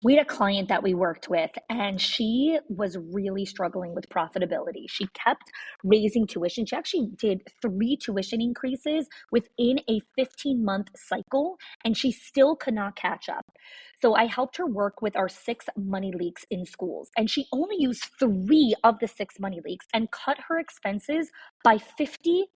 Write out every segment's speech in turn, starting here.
We had a client that we worked with, and she was really struggling with profitability. She kept raising tuition. She actually did 3 tuition increases within a 15-month cycle, and she still could not catch up. So I helped her work with our 6 money leaks in schools, and she only used 3 of the 6 money leaks and cut her expenses by 50%.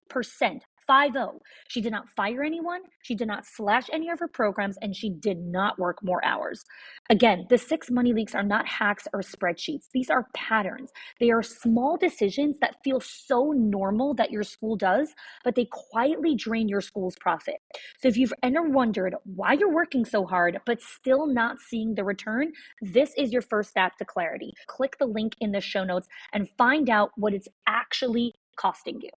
50. She did not fire anyone, she did not slash any of her programs, and she did not work more hours. Again, the 6 money leaks are not hacks or spreadsheets. These are patterns. They are small decisions that feel so normal that your school does, but they quietly drain your school's profit. So if you've ever wondered why you're working so hard, but still not seeing the return, this is your first step to clarity. Click the link in the show notes and find out what it's actually costing you.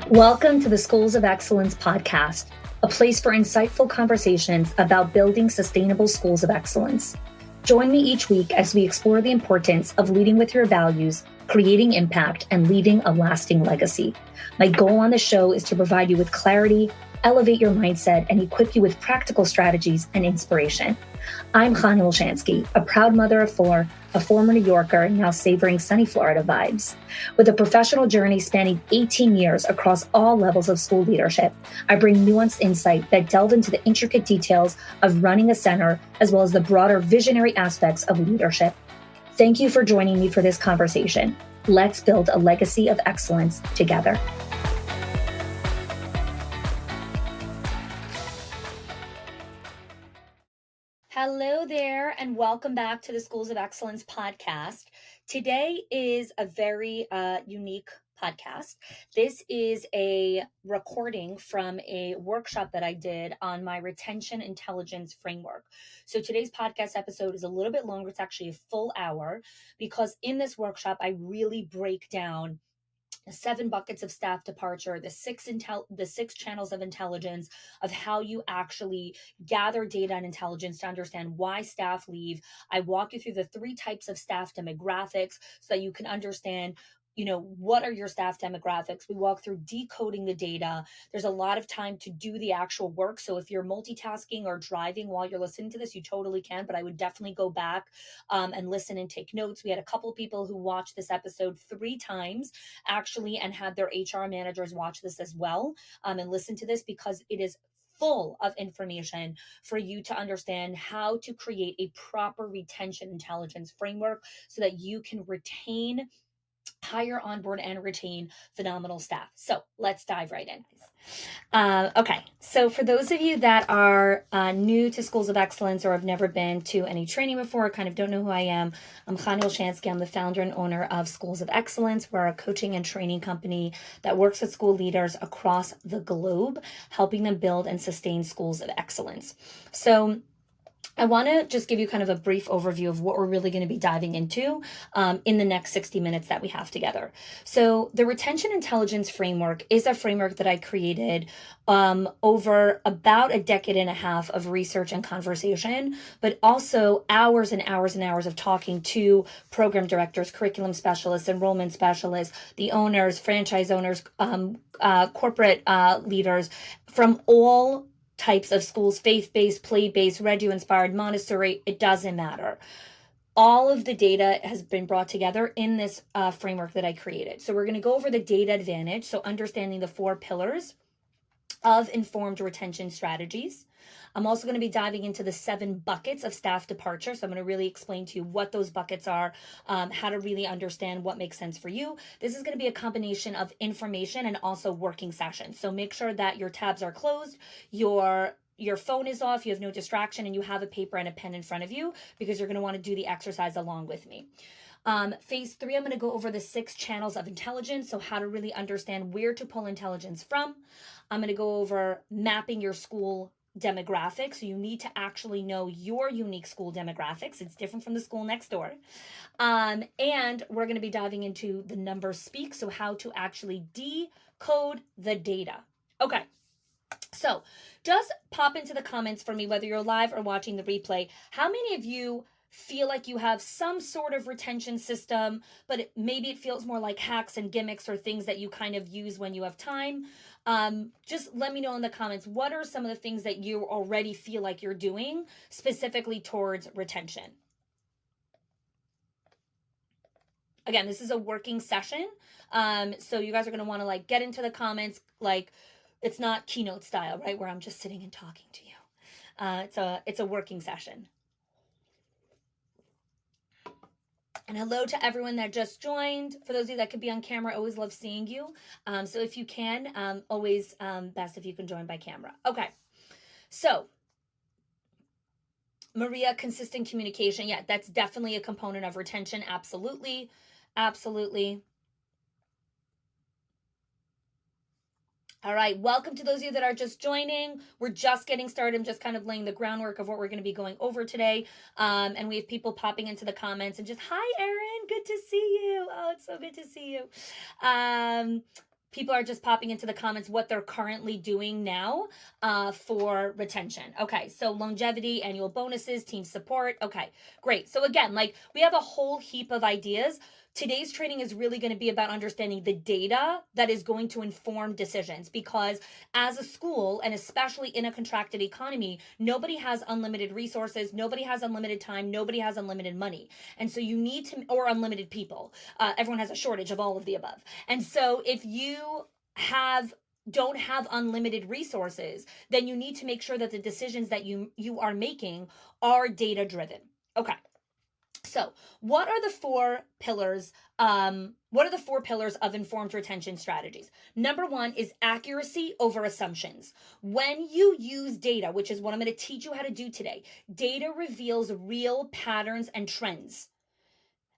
Welcome to the Schools of Excellence podcast, a place for insightful conversations about building sustainable schools of excellence. Join me each week as we explore the importance of leading with your values, creating impact, and leaving a lasting legacy. My goal on the show is to provide you with clarity, elevate your mindset, and equip you with practical strategies and inspiration. I'm Chanie, a proud mother of 4, a former New Yorker, now savoring sunny Florida vibes. With a professional journey spanning 18 years across all levels of school leadership, I bring nuanced insight that delve into the intricate details of running a center, as well as the broader visionary aspects of leadership. Thank you for joining me for this conversation. Let's build a legacy of excellence together. Hello there, and welcome back to the Schools of Excellence podcast. Today is a very unique podcast. This is a recording from a workshop that I did on my retention intelligence framework. So today's podcast episode is a little bit longer. It's actually a full hour because in this workshop, I really break down 7 buckets of staff departure, the six channels of intelligence, of how you actually gather data and intelligence to understand why staff leave. I walk you through the 3 types of staff demographics so that you can understand, what are your staff demographics? We walk through decoding the data. There's a lot of time to do the actual work. So if you're multitasking or driving while you're listening to this, you totally can, but I would definitely go back and listen and take notes. We had a couple of people who watched this episode 3 times actually, and had their HR managers watch this as well and listen to this because it is full of information for you to understand how to create a proper retention intelligence framework so that you can hire, onboard, and retain phenomenal staff. So let's dive right in. Okay, so for those of you that are new to Schools of Excellence or have never been to any training before, kind of don't know who I am, I'm Chanie. I'm the founder and owner of Schools of Excellence. We're a coaching and training company that works with school leaders across the globe, helping them build and sustain schools of excellence. So I want to just give you kind of a brief overview of what we're really going to be diving into in the next 60 minutes that we have together. So the retention intelligence framework is a framework that I created over about a decade and a half of research and conversation, but also hours and hours and hours of talking to program directors, curriculum specialists, enrollment specialists, the owners, franchise owners, corporate leaders from all types of schools, faith-based, play-based, Redu-inspired, Montessori, it doesn't matter. All of the data has been brought together in this framework that I created. So we're going to go over the data advantage, so understanding the 4 pillars of informed retention strategies. I'm also going to be diving into the 7 buckets of staff departure. So I'm going to really explain to you what those buckets are, how to really understand what makes sense for you. This is going to be a combination of information and also working sessions. So make sure that your tabs are closed, your phone is off, you have no distraction, and you have a paper and a pen in front of you because you're going to want to do the exercise along with me. Phase 3, I'm going to go over the 6 channels of intelligence. So how to really understand where to pull intelligence from. I'm going to go over mapping your school demographics. So you need to actually know your unique school demographics. It's different from the school next door. And we're going to be diving into the numbers speak. So how to actually decode the data. Okay. So just pop into the comments for me, whether you're live or watching the replay. How many of you feel like you have some sort of retention system, but maybe it feels more like hacks and gimmicks or things that you kind of use when you have time, just let me know in the comments, what are some of the things that you already feel like you're doing specifically towards retention? Again, this is a working session. So you guys are going to want to like get into the comments. Like, it's not keynote style, right? Where I'm just sitting and talking to you. It's a working session. And hello to everyone that just joined. For those of you that could be on camera, always love seeing you. So if you can, always best if you can join by camera. Okay. So Maria, consistent communication. Yeah, that's definitely a component of retention. Absolutely. Absolutely. All right, welcome to those of you that are just joining. We're just getting started. I'm just kind of laying the groundwork of what we're going to be going over today. And we have people popping into the comments and just, hi, Erin, good to see you. Oh, it's so good to see you. People are just popping into the comments what they're currently doing now for retention. Okay, so longevity, annual bonuses, team support. Okay, great. So again, like we have a whole heap of ideas. Today's training is really going to be about understanding the data that is going to inform decisions, because as a school, and especially in a contracted economy, nobody has unlimited resources, nobody has unlimited time, nobody has unlimited money. And so you need to, or unlimited people. Everyone has a shortage of all of the above. And so if you don't have unlimited resources, then you need to make sure that the decisions that you are making are data driven. Okay. So, what are the four pillars? What are the four pillars of informed retention strategies? Number one is accuracy over assumptions. When you use data, which is what I'm going to teach you how to do today, data reveals real patterns and trends.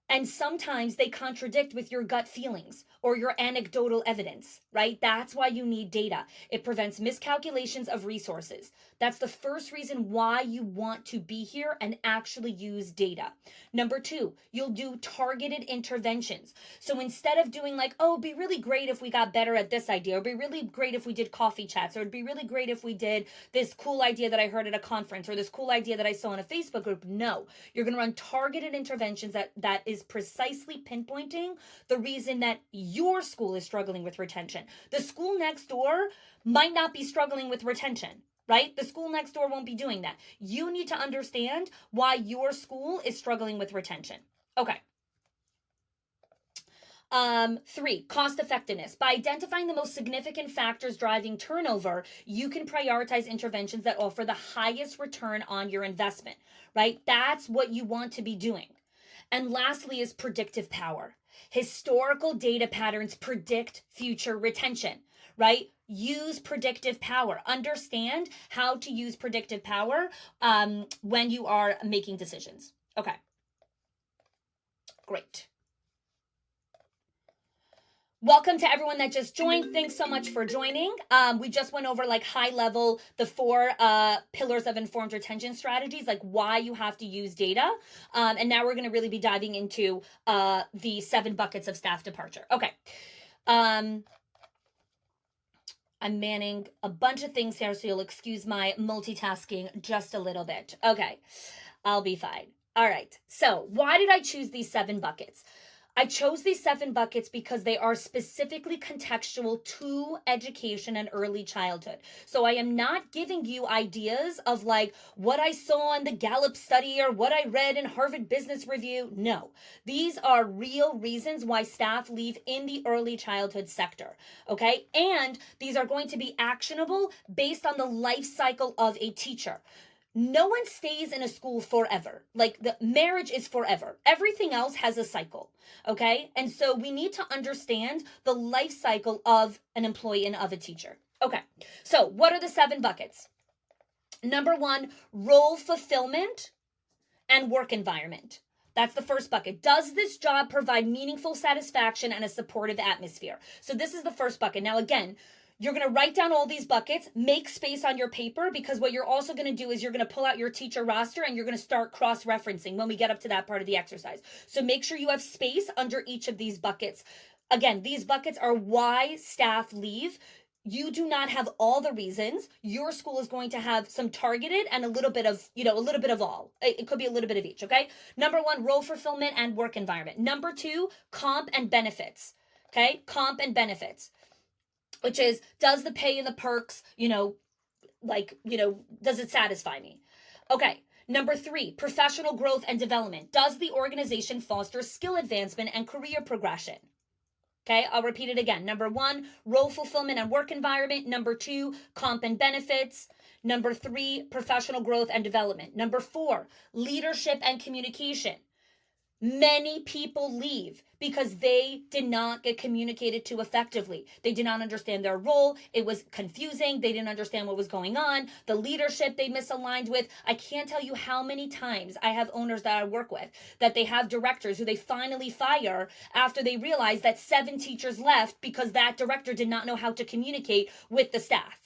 And sometimes they contradict with your gut feelings or your anecdotal evidence, right? That's why you need data. It prevents miscalculations of resources. That's the first reason why you want to be here and actually use data. Number two, you'll do targeted interventions. So instead of doing like, oh, it'd be really great if we got better at this idea, or it'd be really great if we did coffee chats, or it'd be really great if we did this cool idea that I heard at a conference, or this cool idea that I saw in a Facebook group. No, you're going to run targeted interventions that is precisely pinpointing the reason that your school is struggling with retention. The school next door might not be struggling with retention, right? The school next door won't be doing that. You need to understand why your school is struggling with retention. Okay. Three, cost effectiveness. By identifying the most significant factors driving turnover, you can prioritize interventions that offer the highest return on your investment, right? That's what you want to be doing. And lastly is predictive power. Historical data patterns predict future retention, right? Use predictive power. Understand how to use predictive power when you are making decisions. Okay. Great. Welcome to everyone that just joined. Thanks so much for joining. We just went over like high level, the four pillars of informed retention strategies, like why you have to use data. And now we're going to really be diving into the 7 buckets of staff departure. Okay. I'm manning a bunch of things here, so you'll excuse my multitasking just a little bit. Okay. I'll be fine. All right. So why did I choose these 7 buckets? I chose these 7 buckets because they are specifically contextual to education and early childhood. So I am not giving you ideas of like what I saw in the Gallup study or what I read in Harvard Business Review. No, these are real reasons why staff leave in the early childhood sector. Okay. And these are going to be actionable based on the life cycle of a teacher. No one stays in a school forever. Like the marriage is forever. Everything else has a cycle. Okay. And so we need to understand the life cycle of an employee and of a teacher. Okay. So what are the 7 buckets? Number 1, role fulfillment and work environment. That's the first bucket. Does this job provide meaningful satisfaction and a supportive atmosphere? So this is the first bucket. Now, again, you're going to write down all these buckets, make space on your paper, because what you're also going to do is you're going to pull out your teacher roster and you're going to start cross-referencing when we get up to that part of the exercise. So make sure you have space under each of these buckets. Again, these buckets are why staff leave. you do not have all the reasons. Your school is going to have some targeted and a little bit of, a little bit of all. It could be a little bit of each, okay? Number one, role fulfillment and work environment. Number two, comp and benefits, okay? Comp and benefits, which is, does the pay and the perks, does it satisfy me? Okay. Number three, professional growth and development. Does the organization foster skill advancement and career progression? Okay, I'll repeat it again. Number one, role fulfillment and work environment. Number two, comp and benefits. Number three, professional growth and development. Number four, leadership and communication. Many people leave because they did not get communicated to effectively. They did not understand their role. It was confusing. They didn't understand what was going on. The leadership they misaligned with. I can't tell you how many times I have owners that I work with that they have directors who they finally fire after they realize that 7 teachers left because that director did not know how to communicate with the staff.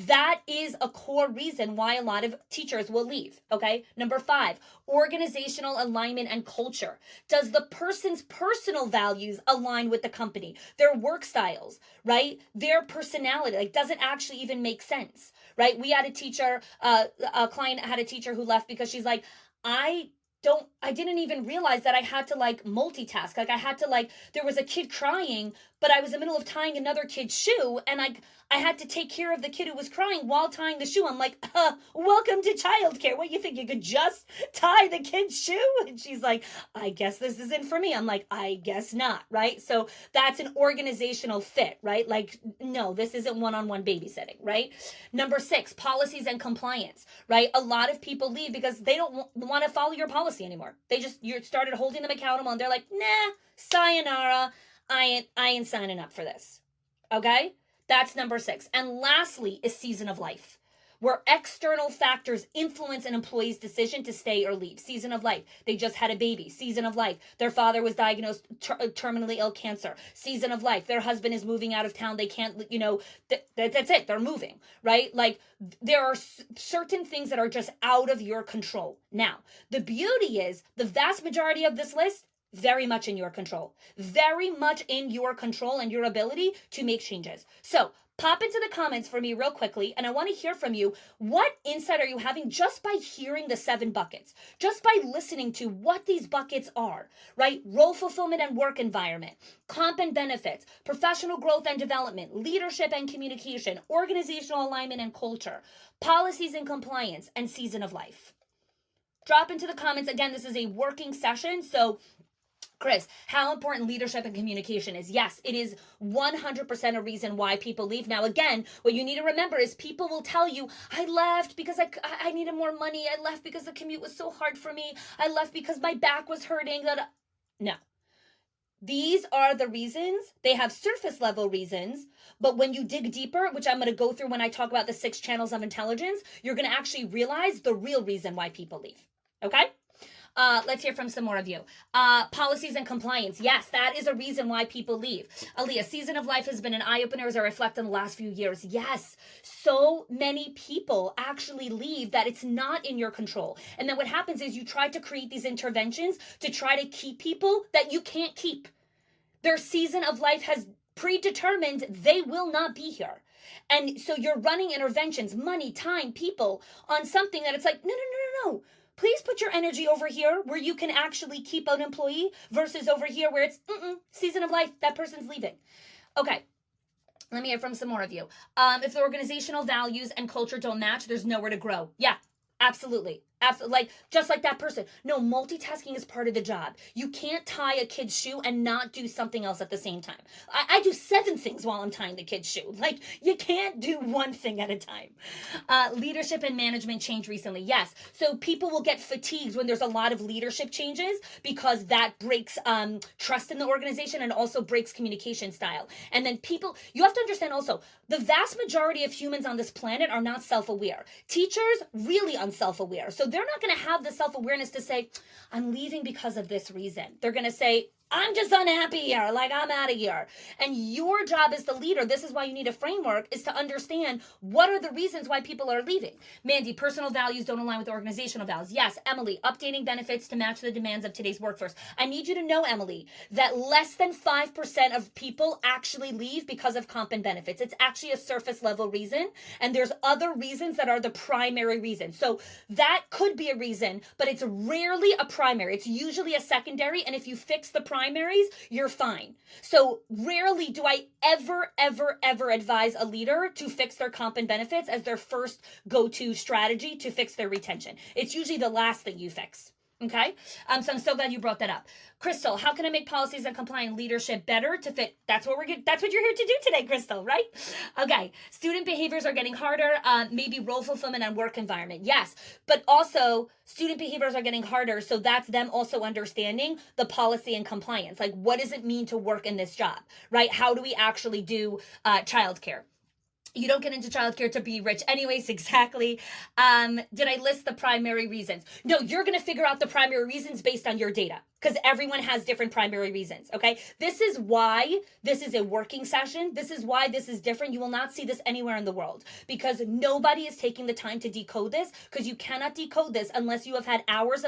That is a core reason why a lot of teachers will leave, okay? Number 5, organizational alignment and culture. Does the person's personal values align with the company? Their work styles, right? Their personality, does it actually even make sense, right? We had a teacher, a client had a teacher who left because she's like, I didn't even realize that I had to multitask. I had to there was a kid crying, but I was in the middle of tying another kid's shoe, and I had to take care of the kid who was crying while tying the shoe. I'm like, welcome to childcare. What, you think you could just tie the kid's shoe? And she's like, I guess this isn't for me. I'm like, I guess not, right? So that's an organizational fit, right? No, this isn't one-on-one babysitting, right? Number 6, policies and compliance, right? A lot of people leave because they don't want to follow your policy anymore. You started holding them accountable, and they're like, nah, sayonara, I ain't signing up for this. Okay? That's number 6. And lastly is season of life, where external factors influence an employee's decision to stay or leave. Season of life. They just had a baby. Season of life. Their father was diagnosed terminally ill cancer. Season of life. Their husband is moving out of town. They can't, that's it. They're moving, right? There are certain things that are just out of your control. Now, the beauty is the vast majority of this list, very much in your control. Very much in your control and your ability to make changes. So pop into the comments for me real quickly, and I want to hear from you. What insight are you having just by hearing the 7 buckets? Just by listening to what these buckets are, right? Role fulfillment and work environment, comp and benefits, professional growth and development, leadership and communication, organizational alignment and culture, policies and compliance, and season of life. Drop into the comments. Again, this is a working session, so Chris, how important leadership and communication is. Yes, it is 100% a reason why people leave. Now, again, what you need to remember is people will tell you, I left because I needed more money. I left because the commute was so hard for me. I left because my back was hurting. No. These are the reasons. They have surface level reasons, but when you dig deeper, which I'm going to go through when I talk about the 6 channels of intelligence, you're going to actually realize the real reason why people leave. Okay? Let's hear from some more of you. Policies and compliance. Yes, that is a reason why people leave. Aaliyah, season of life has been an eye-opener as I reflect on the last few years. Yes, so many people actually leave that it's not in your control. And then what happens is you try to create these interventions to try to keep people that you can't keep. Their season of life has predetermined they will not be here. And so you're running interventions, money, time, people on something that it's like, no. Please put your energy over here where you can actually keep an employee versus over here where it's season of life, that person's leaving. Okay, let me hear from some more of you. If the organizational values and culture don't match, there's nowhere to grow. Yeah, absolutely. Absolutely. Just like that person. No, multitasking is part of the job. You can't tie a kid's shoe and not do something else at the same time. I do 7 things while I'm tying the kid's shoe. You can't do one thing at a time. Leadership and management change recently. Yes. So people will get fatigued when there's a lot of leadership changes because that breaks trust in the organization and also breaks communication style. And then you have to understand also, the vast majority of humans on this planet are not self-aware. Teachers, really unself-aware. So they're not going to have the self-awareness to say, I'm leaving because of this reason. They're going to say, I'm just unhappy here. Like, I'm out of here. And your job as the leader, this is why you need a framework, is to understand what are the reasons why people are leaving. Mandy, personal values don't align with organizational values. Yes, Emily, updating benefits to match the demands of today's workforce. I need you to know, Emily, that less than 5% of people actually leave because of comp and benefits. It's actually a surface level reason. And there's other reasons that are the primary reason. So that could be a reason, but it's rarely a primary. It's usually a secondary. And if you fix the primaries, you're fine. So rarely do I ever advise a leader to fix their comp and benefits as their first go-to strategy to fix their retention. It's usually the last thing you fix. Okay. So I'm so glad you brought that up. Crystal, how can I make policies and compliant leadership better to fit? That's what you're here to do today, Crystal, right? Okay. Student behaviors are getting harder. Maybe role fulfillment and work environment. Yes. But also student behaviors are getting harder. So that's them also understanding the policy and compliance. Like, what does it mean to work in this job, right? How do we actually do childcare? You don't get into childcare to be rich anyways. Exactly. Did I list the primary reasons? No, you're going to figure out the primary reasons based on your data, because everyone has different primary reasons. Okay. This is why this is a working session. This is why this is different. You will not see this anywhere in the world, because nobody is taking the time to decode this, because you cannot decode this unless you have had hours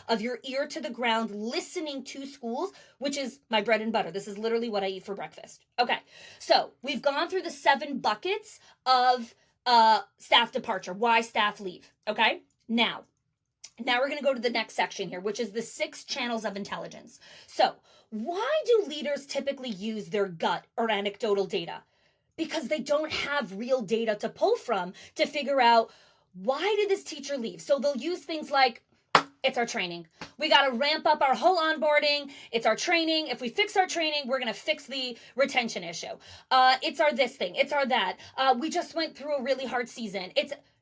of your ear to the ground listening to schools, which is my bread and butter. This is literally what I eat for breakfast. Okay. So we've gone through the 7 buckets of staff departure, why staff leave. Okay. Now we're going to go to the next section here, which is the 6 channels of intelligence. So why do leaders typically use their gut or anecdotal data? Because they don't have real data to pull from to figure out, why did this teacher leave? So they'll use things like, it's our training. We got to ramp up our whole onboarding. It's our training. If we fix our training, we're going to fix the retention issue. It's our this thing. It's our that. We just went through a really hard season.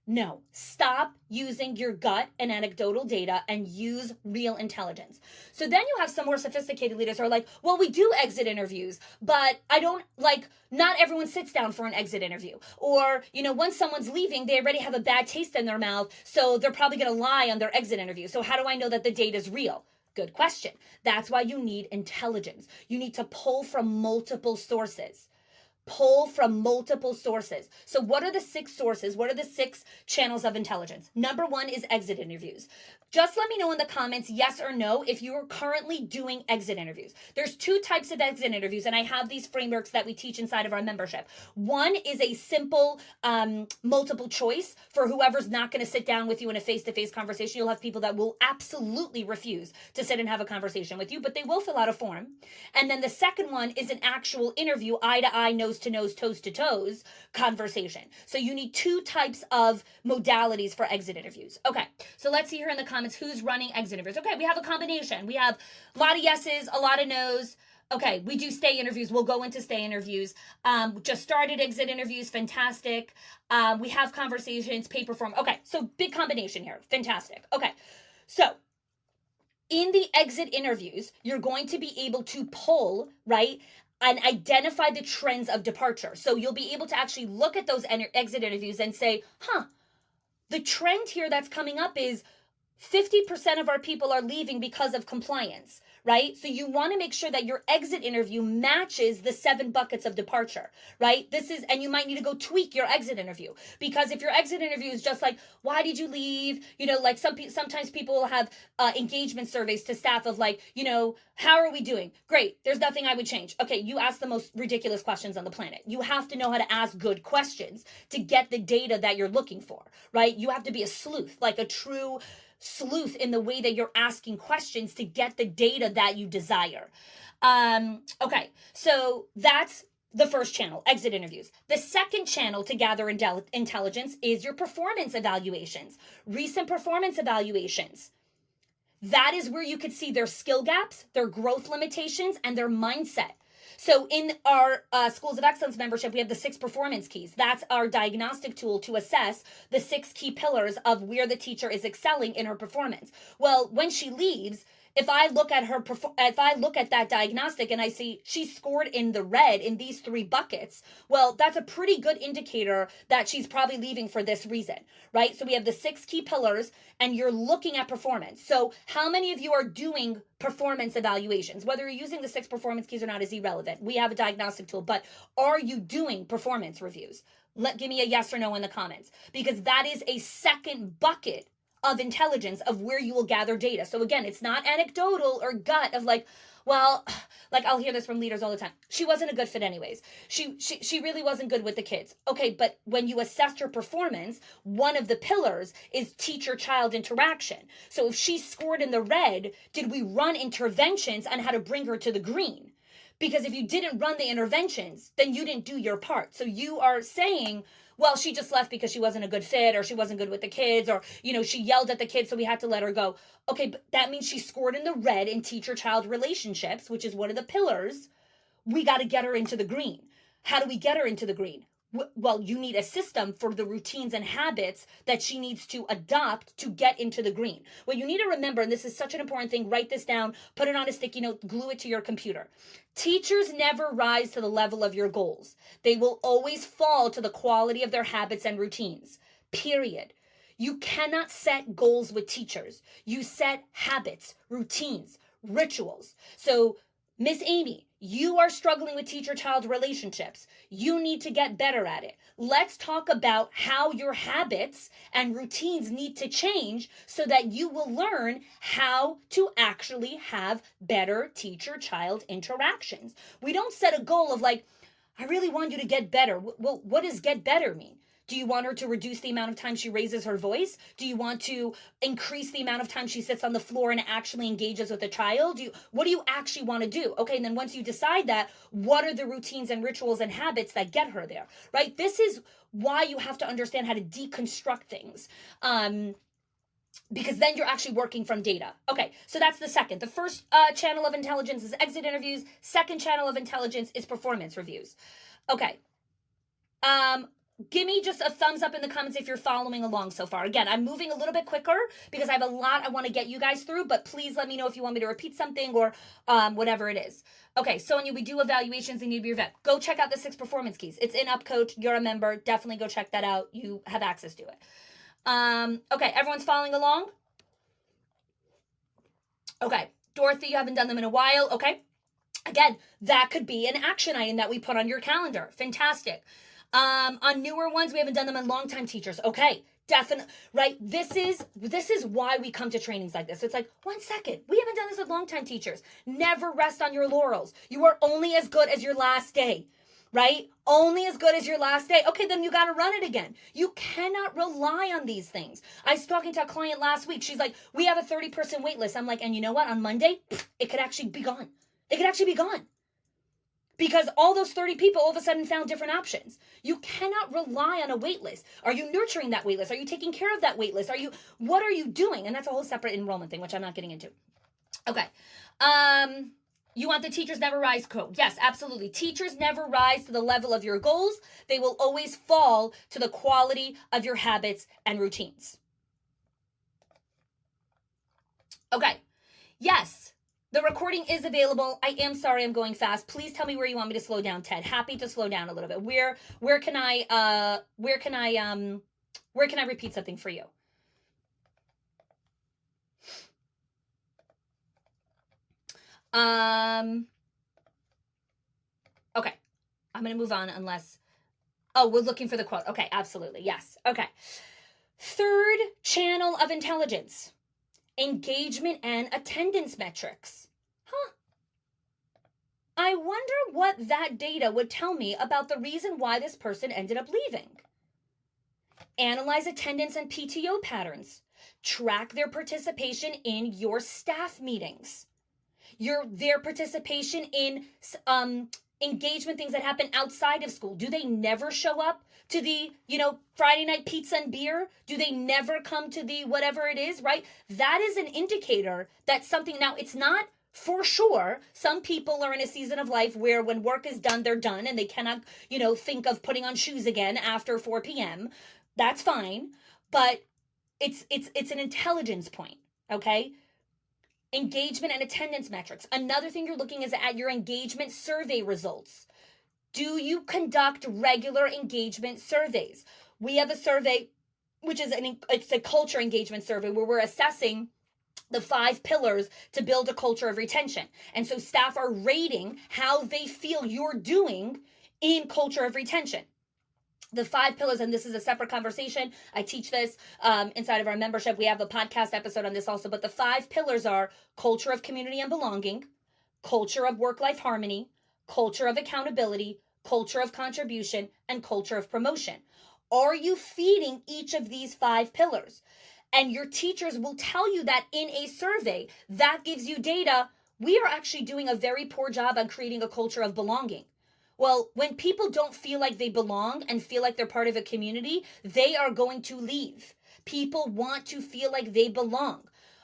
No, stop using your gut and anecdotal data and use real intelligence. So then you have some more sophisticated leaders who are like, well, we do exit interviews, but not everyone sits down for an exit interview. Or, once someone's leaving, they already have a bad taste in their mouth, so they're probably going to lie on their exit interview. So how do I know that the data is real? Good question. That's why you need intelligence. You need to pull from multiple sources. So what are the 6 sources? What are the 6 channels of intelligence? Number 1 is exit interviews. Just let me know in the comments, yes or no, if you are currently doing exit interviews. There's 2 types of exit interviews, and I have these frameworks that we teach inside of our membership. One is a simple multiple choice for whoever's not going to sit down with you in a face-to-face conversation. You'll have people that will absolutely refuse to sit and have a conversation with you, but they will fill out a form. And then the second one is an actual interview, eye to eye, nose to nose, toes to toes conversation. So you need 2 types of modalities for exit interviews. Okay, so let's see here in the comments who's running exit interviews. Okay, we have a combination. We have a lot of yeses, a lot of nos. Okay, we do stay interviews. We'll go into stay interviews. Just started exit interviews. Fantastic. We have conversations, paper form. Okay, so big combination here. Fantastic. Okay, so in the exit interviews, you're going to be able to pull, right, and identify the trends of departure. So you'll be able to actually look at those exit interviews and say, the trend here that's coming up is 50% of our people are leaving because of compliance, right? So you want to make sure that your exit interview matches the 7 buckets of departure, right? And you might need to go tweak your exit interview, because if your exit interview is just like, why did you leave? Sometimes people will have engagement surveys to staff of like, how are we doing? Great. There's nothing I would change. Okay. You ask the most ridiculous questions on the planet. You have to know how to ask good questions to get the data that you're looking for, right? You have to be a sleuth, like a true sleuth in the way that you're asking questions to get the data that you desire. Okay, so that's the first channel, exit interviews. The second channel to gather intelligence is your performance evaluations, recent performance evaluations. That is where you could see their skill gaps, their growth limitations, and their mindset. So in our Schools of Excellence membership, we have the 6 performance keys. That's our diagnostic tool to assess the 6 key pillars of where the teacher is excelling in her performance. Well, when she leaves, If I look at her, if I look at that diagnostic and I see she scored in the red in these 3 buckets, well, that's a pretty good indicator that she's probably leaving for this reason, right? So we have the 6 key pillars and you're looking at performance. So how many of you are doing performance evaluations? Whether you're using the 6 performance keys or not is irrelevant. We have a diagnostic tool, but are you doing performance reviews? Give me a yes or no in the comments, because that is a second bucket of intelligence of where you will gather data. So again, it's not anecdotal or gut of like, well, like I'll hear this from leaders all the time. She wasn't a good fit anyways. She really wasn't good with the kids. Okay, but when you assessed her performance, one of the pillars is teacher-child interaction. So if she scored in the red, did we run interventions on how to bring her to the green? Because if you didn't run the interventions, then you didn't do your part. So you are saying, well, she just left because she wasn't a good fit, or she wasn't good with the kids, or, she yelled at the kids, so we had to let her go. Okay, but that means she scored in the red in teacher-child relationships, which is one of the pillars. We got to get her into the green. How do we get her into the green? Well, you need a system for the routines and habits that she needs to adopt to get into the green. What you need to remember, and this is such an important thing, write this down, put it on a sticky note, glue it to your computer. Teachers never rise to the level of your goals. They will always fall to the quality of their habits and routines, period. You cannot set goals with teachers. You set habits, routines, rituals. So, Miss Amy, you are struggling with teacher-child relationships. You need to get better at it. Let's talk about how your habits and routines need to change so that you will learn how to actually have better teacher-child interactions. We don't set a goal of like, I really want you to get better. Well, what does get better mean? Do you want her to reduce the amount of time she raises her voice? Do you want to increase the amount of time she sits on the floor and actually engages with the child? What do you actually want to do? Okay, and then once you decide that, what are the routines and rituals and habits that get her there, right? This is why you have to understand how to deconstruct things. Because then you're actually working from data. Okay, so that's the second. The first channel of intelligence is exit interviews. Second channel of intelligence is performance reviews. Okay. Give me just a thumbs up in the comments if you're following along so far. Again, I'm moving a little bit quicker because I have a lot I want to get you guys through, but please let me know if you want me to repeat something or whatever it is. Okay, Sonia, we do evaluations and you be your vet. Go check out the 6 performance keys. It's in UpCoach. You're a member. Definitely go check that out. You have access to it. Okay, everyone's following along? Okay, Dorothy, you haven't done them in a while. Okay, again, that could be an action item that we put on your calendar. Fantastic. On newer ones, we haven't done them on long-time teachers. Okay, definitely, right? This is why we come to trainings like this. It's like, 1 second, we haven't done this with long-time teachers. Never rest on your laurels. You are only as good as your last day, right? Only as good as your last day. Okay, then you got to run it again. You cannot rely on these things. I was talking to a client last week. She's like, we have a 30-person wait list. I'm like, and you know what? On Monday, it could actually be gone. It could actually be gone. Because all those 30 people all of a sudden found different options. You cannot rely on a wait list. Are you nurturing that wait list? Are you taking care of that wait list? What are you doing? And that's a whole separate enrollment thing, which I'm not getting into. Okay. You want the teachers never rise quote? Yes, absolutely. Teachers never rise to the level of your goals. They will always fall to the quality of your habits and routines. Okay. Yes. The recording is available. I am sorry I'm going fast. Please tell me where you want me to slow down, Ted. Happy to slow down a little bit. Where can I repeat something for you? Okay. I'm going to move on unless we're looking for the quote. Okay, absolutely. Yes. Okay. Third channel of intelligence. Engagement and attendance metrics. I wonder what that data would tell me about the reason why this person ended up leaving. Analyze attendance and PTO patterns. Track their participation in your staff meetings. Their participation in engagement things that happen outside of school. Do they never show up to the, Friday night pizza and beer? Do they never come to the whatever it is, right? That is an indicator that something, now it's not for sure. Some people are in a season of life where when work is done, they're done and they cannot, think of putting on shoes again after 4 p.m. That's fine. But it's an intelligence point, okay? Engagement and attendance metrics. Another thing you're looking is at your engagement survey results. Do you conduct regular engagement surveys? We have a survey, which is it's a culture engagement survey where we're assessing the 5 pillars to build a culture of retention. And so staff are rating how they feel you're doing in culture of retention. The 5 pillars, and this is a separate conversation. I teach this inside of our membership. We have a podcast episode on this also, but the 5 pillars are culture of community and belonging, culture of work-life harmony, culture of accountability, culture of contribution, and culture of promotion. Are you feeding each of these 5 pillars? And your teachers will tell you that in a survey. That gives you data. We are actually doing a very poor job on creating a culture of belonging. Well, when people don't feel like they belong and feel like they're part of a community, they are going to leave. People want to feel like they belong.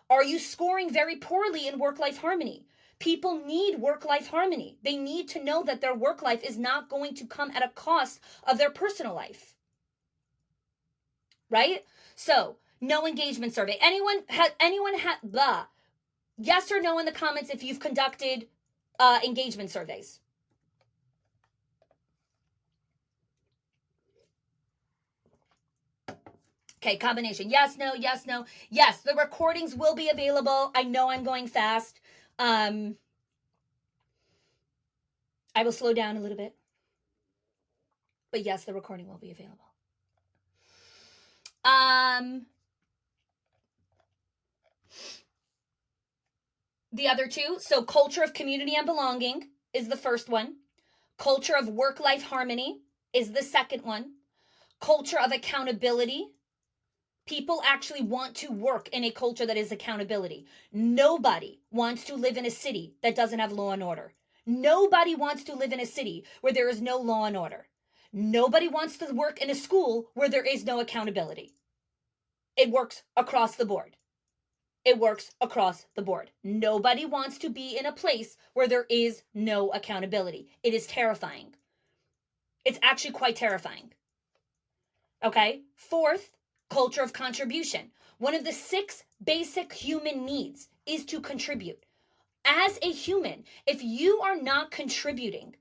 Are you scoring very poorly in work-life harmony? People need work-life harmony. They need to know that their work life is not going to come at a cost of their personal life. Right? So, no engagement survey. Anyone blah. Yes or no in the comments if you've conducted engagement surveys. Okay, combination. Yes, no, yes, no. Yes, the recordings will be available. I know I'm going fast. I will slow down a little bit. But yes, the recording will be available. The other two, so culture of community and belonging is the first one. Culture of work-life harmony is the second one. Culture of accountability. People actually want to work in a culture that is accountability. Nobody wants to live in a city that doesn't have law and order. Nobody wants to live in a city where there is no law and order. Nobody wants to work in a school where there is no accountability. It works across the board. It works across the board. Nobody wants to be in a place where there is no accountability. It is terrifying. It's actually quite terrifying. Okay? Fourth, culture of contribution. One of the 6 basic human needs is to contribute. As a human, if you are not contributing,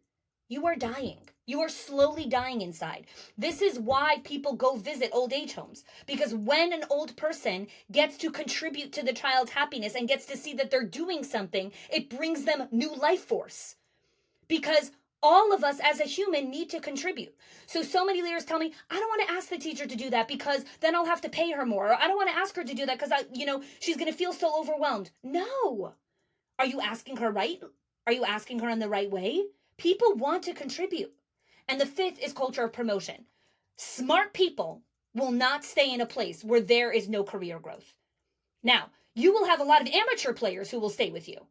you are dying. You are slowly dying inside. This is why people go visit old age homes. Because when an old person gets to contribute to the child's happiness and gets to see that they're doing something, it brings them new life force. Because all of us as a human need to contribute. So many leaders tell me, I don't want to ask the teacher to do that because then I'll have to pay her more. Or I don't want to ask her to do that because she's going to feel so overwhelmed. No. Are you asking her right? Are you asking her in the right way? People want to contribute. And the 5th is culture of promotion. Smart people will not stay in a place where there is no career growth. Now, you will have a lot of amateur players who will stay with you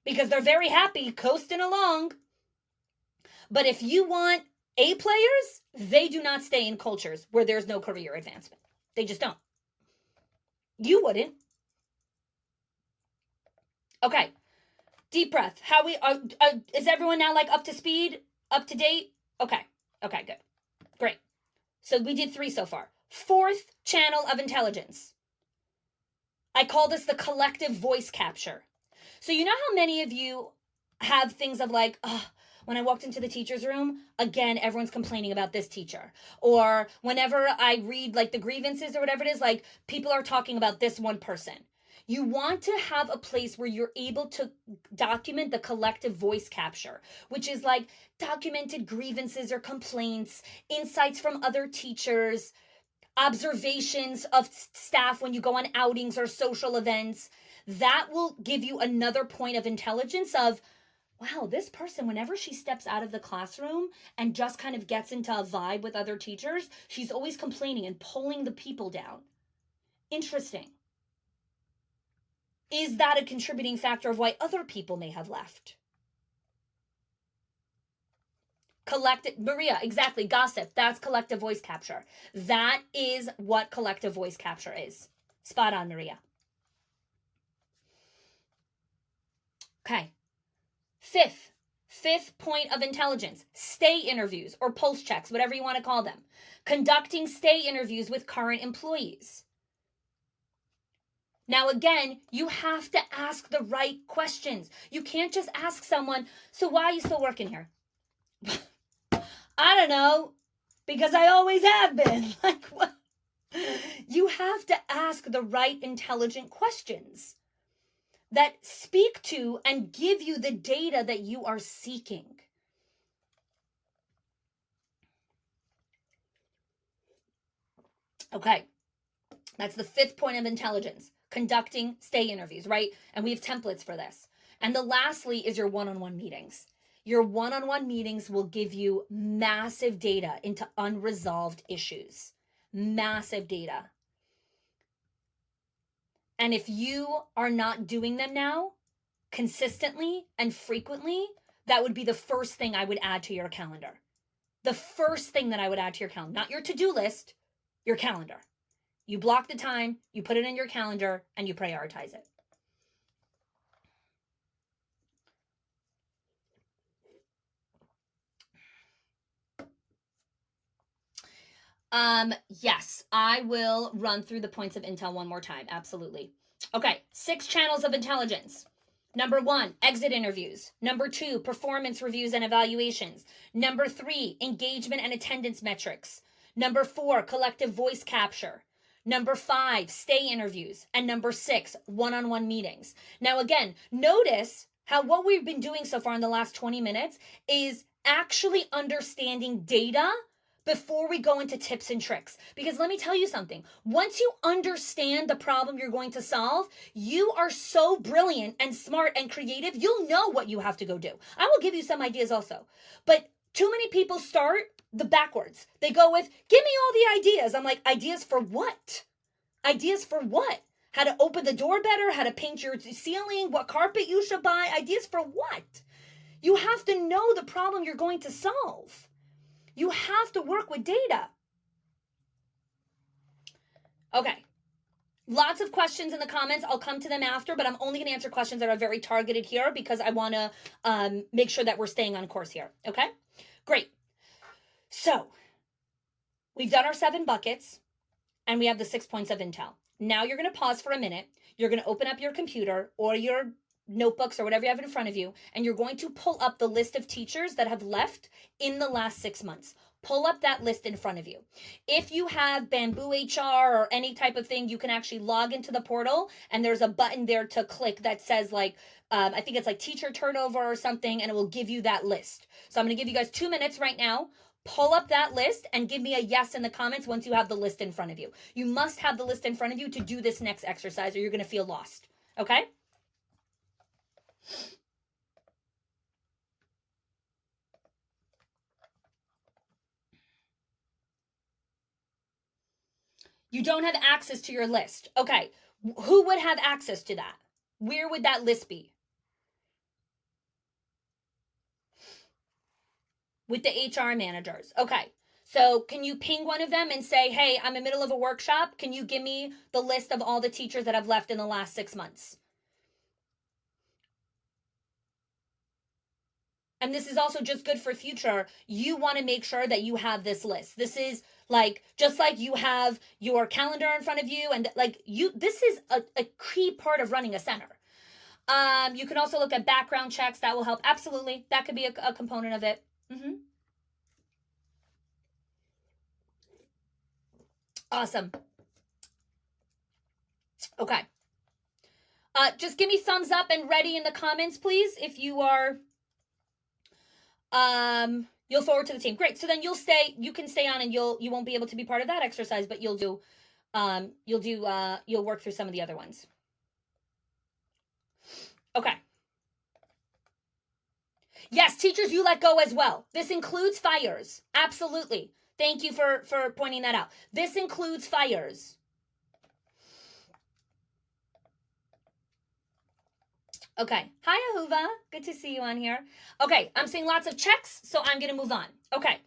because they're very happy coasting along. But if you want A players, they do not stay in cultures where there's no career advancement. They just don't. You wouldn't. Okay. Deep breath. Is everyone now like up to speed, up to date? Okay, good. Great. So we did 3 so far. 4th channel of intelligence. I call this the collective voice capture. So you know how many of you have things of like, when I walked into the teacher's room, again, everyone's complaining about this teacher. Or whenever I read like the grievances or whatever it is, like people are talking about this one person. You want to have a place where you're able to document the collective voice capture, which is like documented grievances or complaints, insights from other teachers, observations of staff when you go on outings or social events. That will give you another point of intelligence of, wow, this person, whenever she steps out of the classroom and just kind of gets into a vibe with other teachers, she's always complaining and pulling the people down. Interesting. Is that a contributing factor of why other people may have left? Maria, exactly, gossip. That's collective voice capture. That is what collective voice capture is. Spot on, Maria. Okay. Fifth point of intelligence, stay interviews or pulse checks, whatever you want to call them. Conducting stay interviews with current employees. Now, again, you have to ask the right questions. You can't just ask someone, so why are you still working here? I don't know, because I always have been. Like, what? You have to ask the right intelligent questions that speak to and give you the data that you are seeking. Okay, that's the fifth point of intelligence, conducting stay interviews, right? And we have templates for this. And the lastly is your one-on-one meetings. Your one-on-one meetings will give you massive data into unresolved issues. Massive data. And if you are not doing them now consistently and frequently, that would be the first thing I would add to your calendar. The first thing that I would add to your calendar, not your to-do list, your calendar. You block the time, you put it in your calendar, and you prioritize it. Yes, I will run through the points of intel one more time. Absolutely. Okay, 6 channels of intelligence. Number 1, exit interviews. Number 2, performance reviews and evaluations. Number 3, engagement and attendance metrics. Number 4, collective voice capture. Number 5, stay interviews. And number 6, one-on-one meetings. Now, again, notice how what we've been doing so far in the last 20 minutes is actually understanding data before we go into tips and tricks. Because let me tell you something. Once you understand the problem you're going to solve, you are so brilliant and smart and creative, you'll know what you have to go do. I will give you some ideas also. But too many people start the backwards. They go with, give me all the ideas. I'm like, ideas for what? Ideas for what? How to open the door better, how to paint your ceiling, what carpet you should buy. Ideas for what? You have to know the problem you're going to solve. You have to work with data. Okay. Lots of questions in the comments. I'll come to them after, but I'm only going to answer questions that are very targeted here because I want to make sure that we're staying on course here. Okay? Great. So, we've done our 7 buckets, and we have the 6 points of intel. Now you're going to pause for a minute. You're going to open up your computer or your notebooks or whatever you have in front of you, and you're going to pull up the list of teachers that have left in the last 6 months. Pull up that list in front of you. If you have Bamboo HR or any type of thing, you can actually log into the portal, and there's a button there to click that says like, I think it's like teacher turnover or something, and it will give you that list. So I'm going to give you guys 2 minutes right now. Pull up that list and give me a yes in the comments once you have the list in front of you. You must have the list in front of you to do this next exercise or you're going to feel lost. Okay? You don't have access to your list. Okay. Who would have access to that? Where would that list be? With the HR managers. Okay. So can you ping one of them and say, hey, I'm in the middle of a workshop. Can you give me the list of all the teachers that have left in the last 6 months? And this is also just good for future. You want to make sure that you have this list. This is like, just like you have your calendar in front of you and like you, this is a key part of running a center. You can also look at background checks. That will help. Absolutely. That could be a component of it. Mm-hmm. Awesome. Okay. Just give me thumbs up and ready in the comments, please, if you are you'll forward to the team. Great. So then you can stay on and you won't be able to be part of that exercise, but you'll work through some of the other ones. Okay. Yes, teachers you let go as well. This includes fires. Absolutely. Thank you for pointing that out. This includes fires. Okay. Hi, Ahuva. Good to see you on here. Okay. I'm seeing lots of checks, so I'm going to move on. Okay.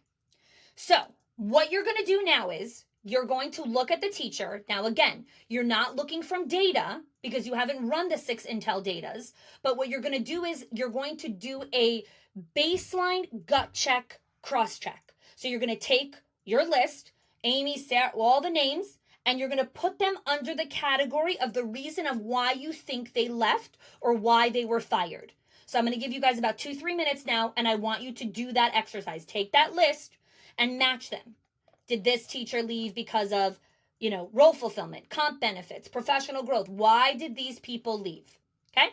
So what you're going to do now is you're going to look at the teacher. Now, again, you're not looking from data because you haven't run the 6 Intel datas. But what you're going to do is you're going to do a baseline gut check, cross check. So you're going to take your list, Amy, Sarah, all the names, and you're going to put them under the category of the reason of why you think they left or why they were fired. So I'm going to give you guys about 2-3 minutes now, and I want you to do that exercise. Take that list and match them. Did this teacher leave because of, role fulfillment, comp benefits, professional growth? Why did these people leave? Okay?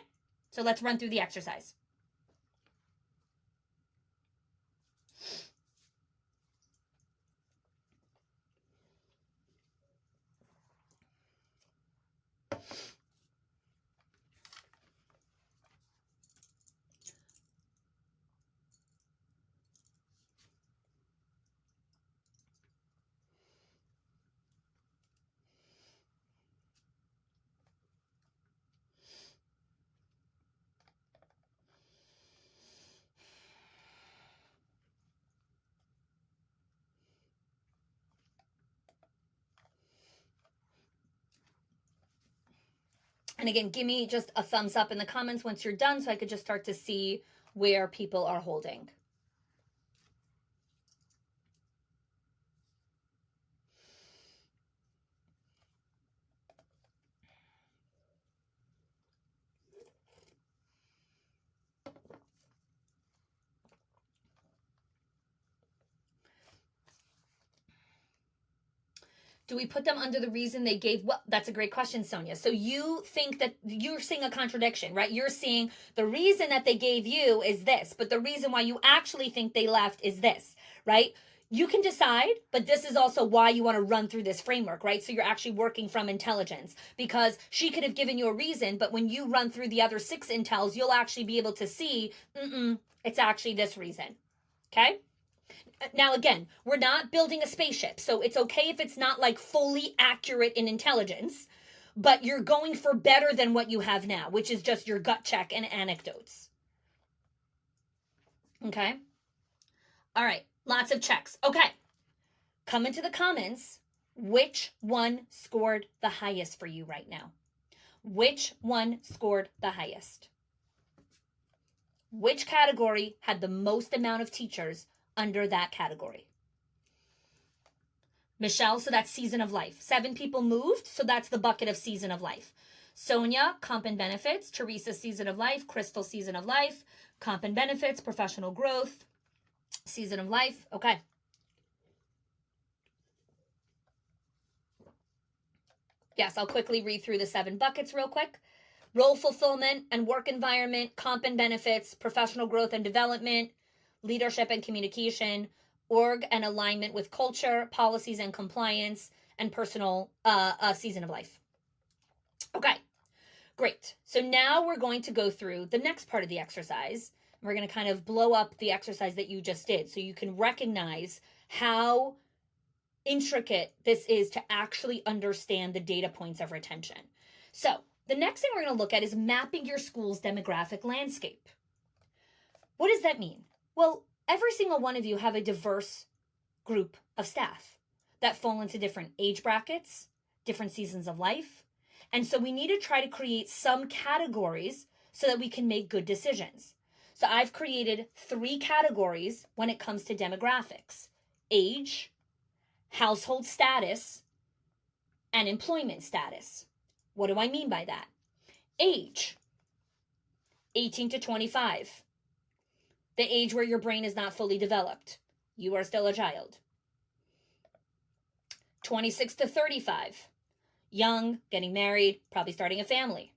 So let's run through the exercise. And again, give me just a thumbs up in the comments once you're done so I could just start to see where people are holding. Do we put them under the reason they gave? Well, that's a great question, Sonia. So you think that you're seeing a contradiction, right? You're seeing the reason that they gave you is this, but the reason why you actually think they left is this, right? You can decide, but this is also why you want to run through this framework, right? So you're actually working from intelligence, because she could have given you a reason, but when you run through the other 6 intels, you'll actually be able to see, it's actually this reason, okay? Now, again, we're not building a spaceship, so it's okay if it's not like fully accurate in intelligence, but you're going for better than what you have now, which is just your gut check and anecdotes. Okay? All right, lots of checks. Okay, come into the comments. Which one scored the highest for you right now? Which one scored the highest? Which category had the most amount of teachers under that category? Michelle, so that's season of life. 7 people moved, so that's the bucket of season of life. Sonia, comp and benefits. Teresa, season of life. Crystal, season of life. Comp and benefits, professional growth, season of life. Okay. Yes, I'll quickly read through the 7 buckets real quick. Role fulfillment and work environment, comp and benefits, professional growth and development, leadership and communication, org and alignment with culture, policies and compliance, and personal season of life. Okay, great. So now we're going to go through the next part of the exercise. We're going to kind of blow up the exercise that you just did so you can recognize how intricate this is to actually understand the data points of retention. So the next thing we're going to look at is mapping your school's demographic landscape. What does that mean? Well, every single one of you have a diverse group of staff that fall into different age brackets, different seasons of life. And so we need to try to create some categories so that we can make good decisions. So I've created 3 categories when it comes to demographics: age, household status, and employment status. What do I mean by that? Age, 18 to 25. The age where your brain is not fully developed. You are still a child. 26 to 35. Young, getting married, probably starting a family.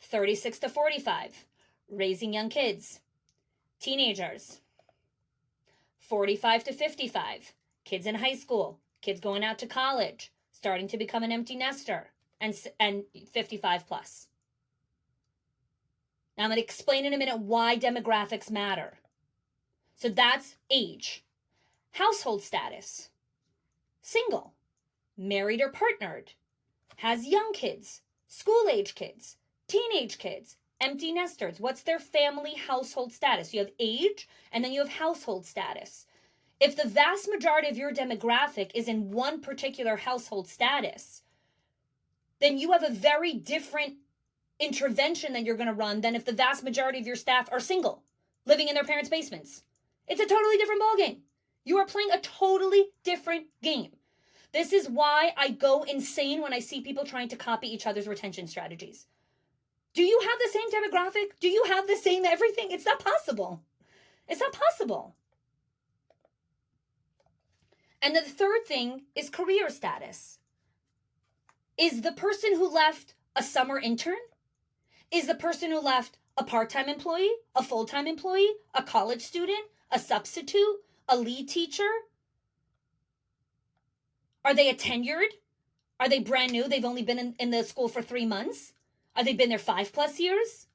36 to 45. Raising young kids. Teenagers. 45 to 55. Kids in high school. Kids going out to college. Starting to become an empty nester. And 55 plus. Now I'm going to explain in a minute why demographics matter. So that's age. Household status: single, married or partnered, has young kids, school-age kids, teenage kids, empty nesters. What's their family household status? You have age, and then you have household status. If the vast majority of your demographic is in one particular household status, then you have a very different intervention that you're going to run than if the vast majority of your staff are single, living in their parents' basements. It's a totally different ballgame. You are playing a totally different game. This is why I go insane when I see people trying to copy each other's retention strategies. Do you have the same demographic? Do you have the same everything? It's not possible. It's not possible. And the third thing is career status. Is the person who left a summer intern? Is the person who left a part-time employee, a full-time employee, a college student, a substitute, a lead teacher? Are they a tenured? Are they brand new? They've only been in the school for 3 months? Are they been there 5+ years?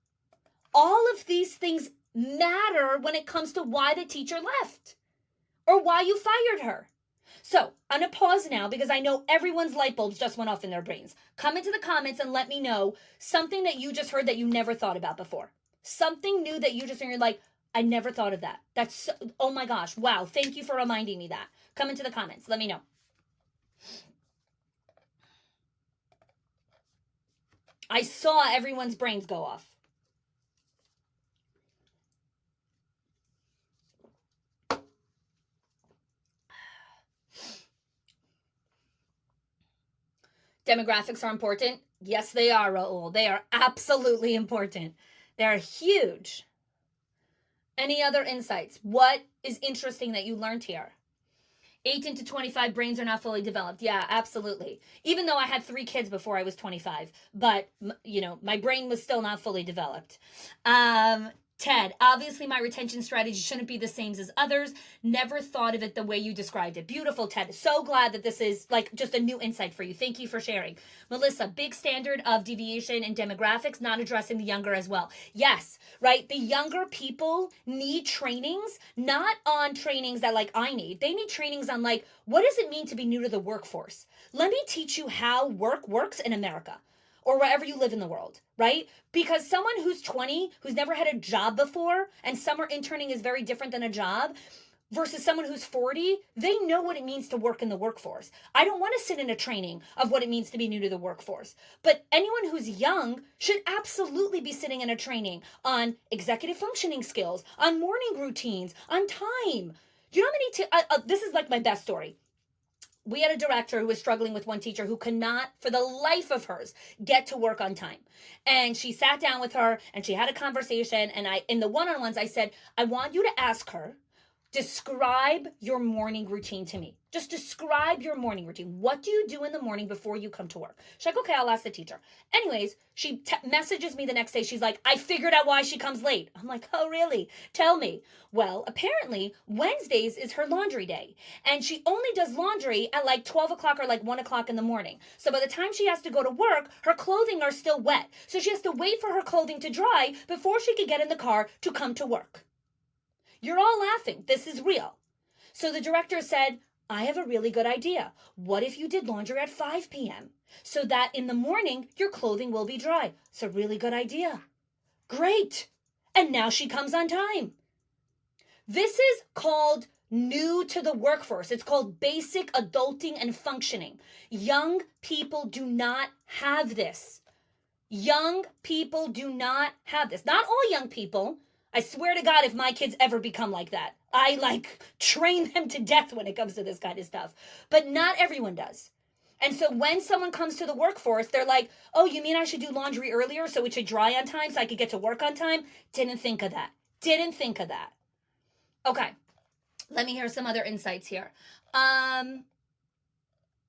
All of these things matter when it comes to why the teacher left or why you fired her. So I'm going to pause now because I know everyone's light bulbs just went off in their brains. Come into the comments and let me know something that you just heard that you never thought about before. Something new that you just heard, you're like, I never thought of that. That's so, oh my gosh, wow, thank you for reminding me that. Come into the comments, let me know. I saw everyone's brains go off. Demographics are important. Yes, they are, Raul. They are absolutely important. They're huge. Any other insights? What is interesting that you learned here? 18 to 25 brains are not fully developed. Yeah, absolutely. Even though I had 3 kids before I was 25, but my brain was still not fully developed. Ted, obviously my retention strategy shouldn't be the same as others. Never thought of it the way you described it. Beautiful, Ted. So glad that this is like just a new insight for you. Thank you for sharing. Melissa, big standard of deviation in demographics, not addressing the younger as well. Yes, right? The younger people need trainings, not on trainings that like I need. They need trainings on like, what does it mean to be new to the workforce? Let me teach you how work works in America or wherever you live in the world, right? Because someone who's 20, who's never had a job before, and summer interning is very different than a job, versus someone who's 40, they know what it means to work in the workforce. I don't want to sit in a training of what it means to be new to the workforce. But anyone who's young should absolutely be sitting in a training on executive functioning skills, on morning routines, on time. Do you know how many, this is like my best story. We had a director who was struggling with one teacher who could not, for the life of hers, get to work on time. And she sat down with her and she had a conversation. And in the one-on-ones, I said, I want you to ask her, describe your morning routine to me. Just describe your morning routine. What do you do in the morning before you come to work? She's like, okay, I'll ask the teacher. Anyways, she messages me the next day. She's like, I figured out why she comes late. I'm like, oh, really? Tell me. Well, apparently Wednesdays is her laundry day. And she only does laundry at like 12 o'clock or like 1 o'clock in the morning. So by the time she has to go to work, her clothing are still wet. So she has to wait for her clothing to dry before she can get in the car to come to work. You're all laughing. This is real. So the director said, I have a really good idea. What if you did laundry at 5 p.m. so that in the morning your clothing will be dry? It's a really good idea. Great. And now she comes on time. This is called new to the workforce. It's called basic adulting and functioning. Young people do not have this. Young people do not have this. Not all young people. I swear to God, if my kids ever become like that, I like train them to death when it comes to this kind of stuff. But not everyone does. And so when someone comes to the workforce, they're like, oh, you mean I should do laundry earlier so it should dry on time so I could get to work on time? Didn't think of that. Didn't think of that. Okay. Let me hear some other insights here.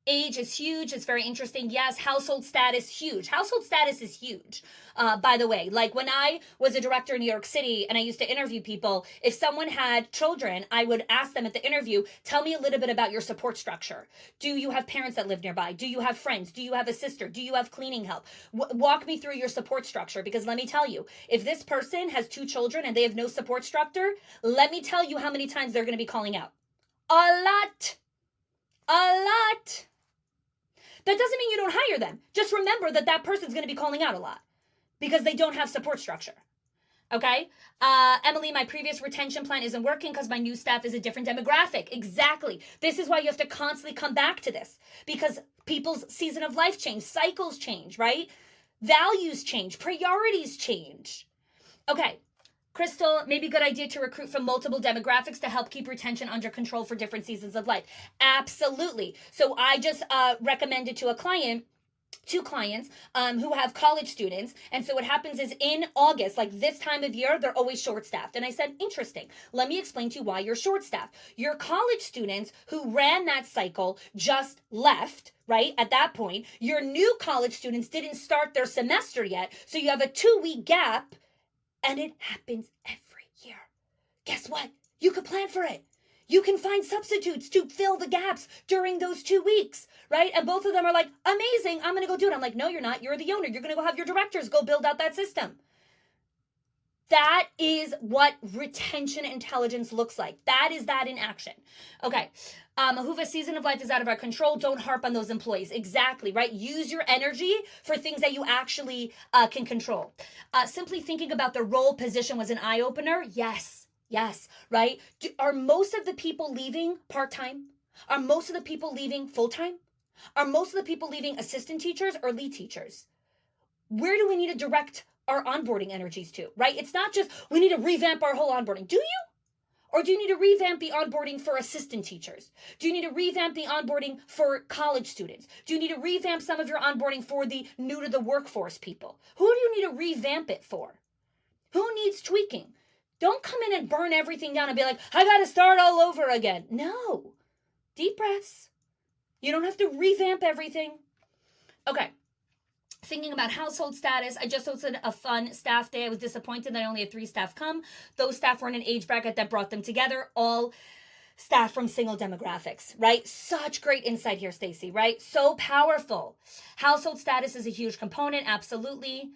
Age is huge. It's very interesting. Yes, household status, huge. Household status is huge. By the way, like when I was a director in New York City and I used to interview people, if someone had children, I would ask them at the interview, tell me a little bit about your support structure. Do you have parents that live nearby? Do you have friends? Do you have a sister? Do you have cleaning help? Walk me through your support structure, because let me tell you, if this person has 2 children and they have no support structure, let me tell you how many times they're going to be calling out. A lot. A lot. That doesn't mean you don't hire them. Just remember that that person's going to be calling out a lot because they don't have support structure. Okay? Emily, my previous retention plan isn't working because my new staff is a different demographic. Exactly. This is why you have to constantly come back to this, because people's season of life change, cycles change, right? Values change, priorities change. Okay. Crystal, maybe a good idea to recruit from multiple demographics to help keep retention under control for different seasons of life. Absolutely. So I just recommended to a client, two clients who have college students. And so what happens is in August, like this time of year, they're always short staffed. And I said, interesting. Let me explain to you why you're short staffed. Your college students who ran that cycle just left, right? At that point, your new college students didn't start their semester yet. So you have a 2-week gap, and it happens every year. Guess what? You could plan for it. You can find substitutes to fill the gaps during those 2 weeks, right? And both of them are like, amazing, I'm going to go do it. I'm like, no, you're not. You're the owner. You're going to go have your directors go build out that system. That is what retention intelligence looks like. That is that in action. Okay. Who's season of life is out of our control. Don't harp on those employees. Exactly, right? Use your energy for things that you actually can control. Simply thinking about the role position was an eye-opener. Yes, right? Are most of the people leaving part-time? Are most of the people leaving full-time? Are most of the people leaving assistant teachers or lead teachers? Where do we need to direct our onboarding energies to, right? It's not just we need to revamp our whole onboarding. Do you? Or do you need to revamp the onboarding for assistant teachers? Do you need to revamp the onboarding for college students? Do you need to revamp some of your onboarding for the new to the workforce people? Who do you need to revamp it for? Who needs tweaking? Don't come in and burn everything down and be like, I got to start all over again. No. Deep breaths. You don't have to revamp everything. Okay. Thinking about household status, I just hosted a fun staff day. I was disappointed that I only had 3 staff come. Those staff were in an age bracket that brought them together, all staff from single demographics, right? Such great insight here, Stacy, right? So powerful. Household status is a huge component, absolutely.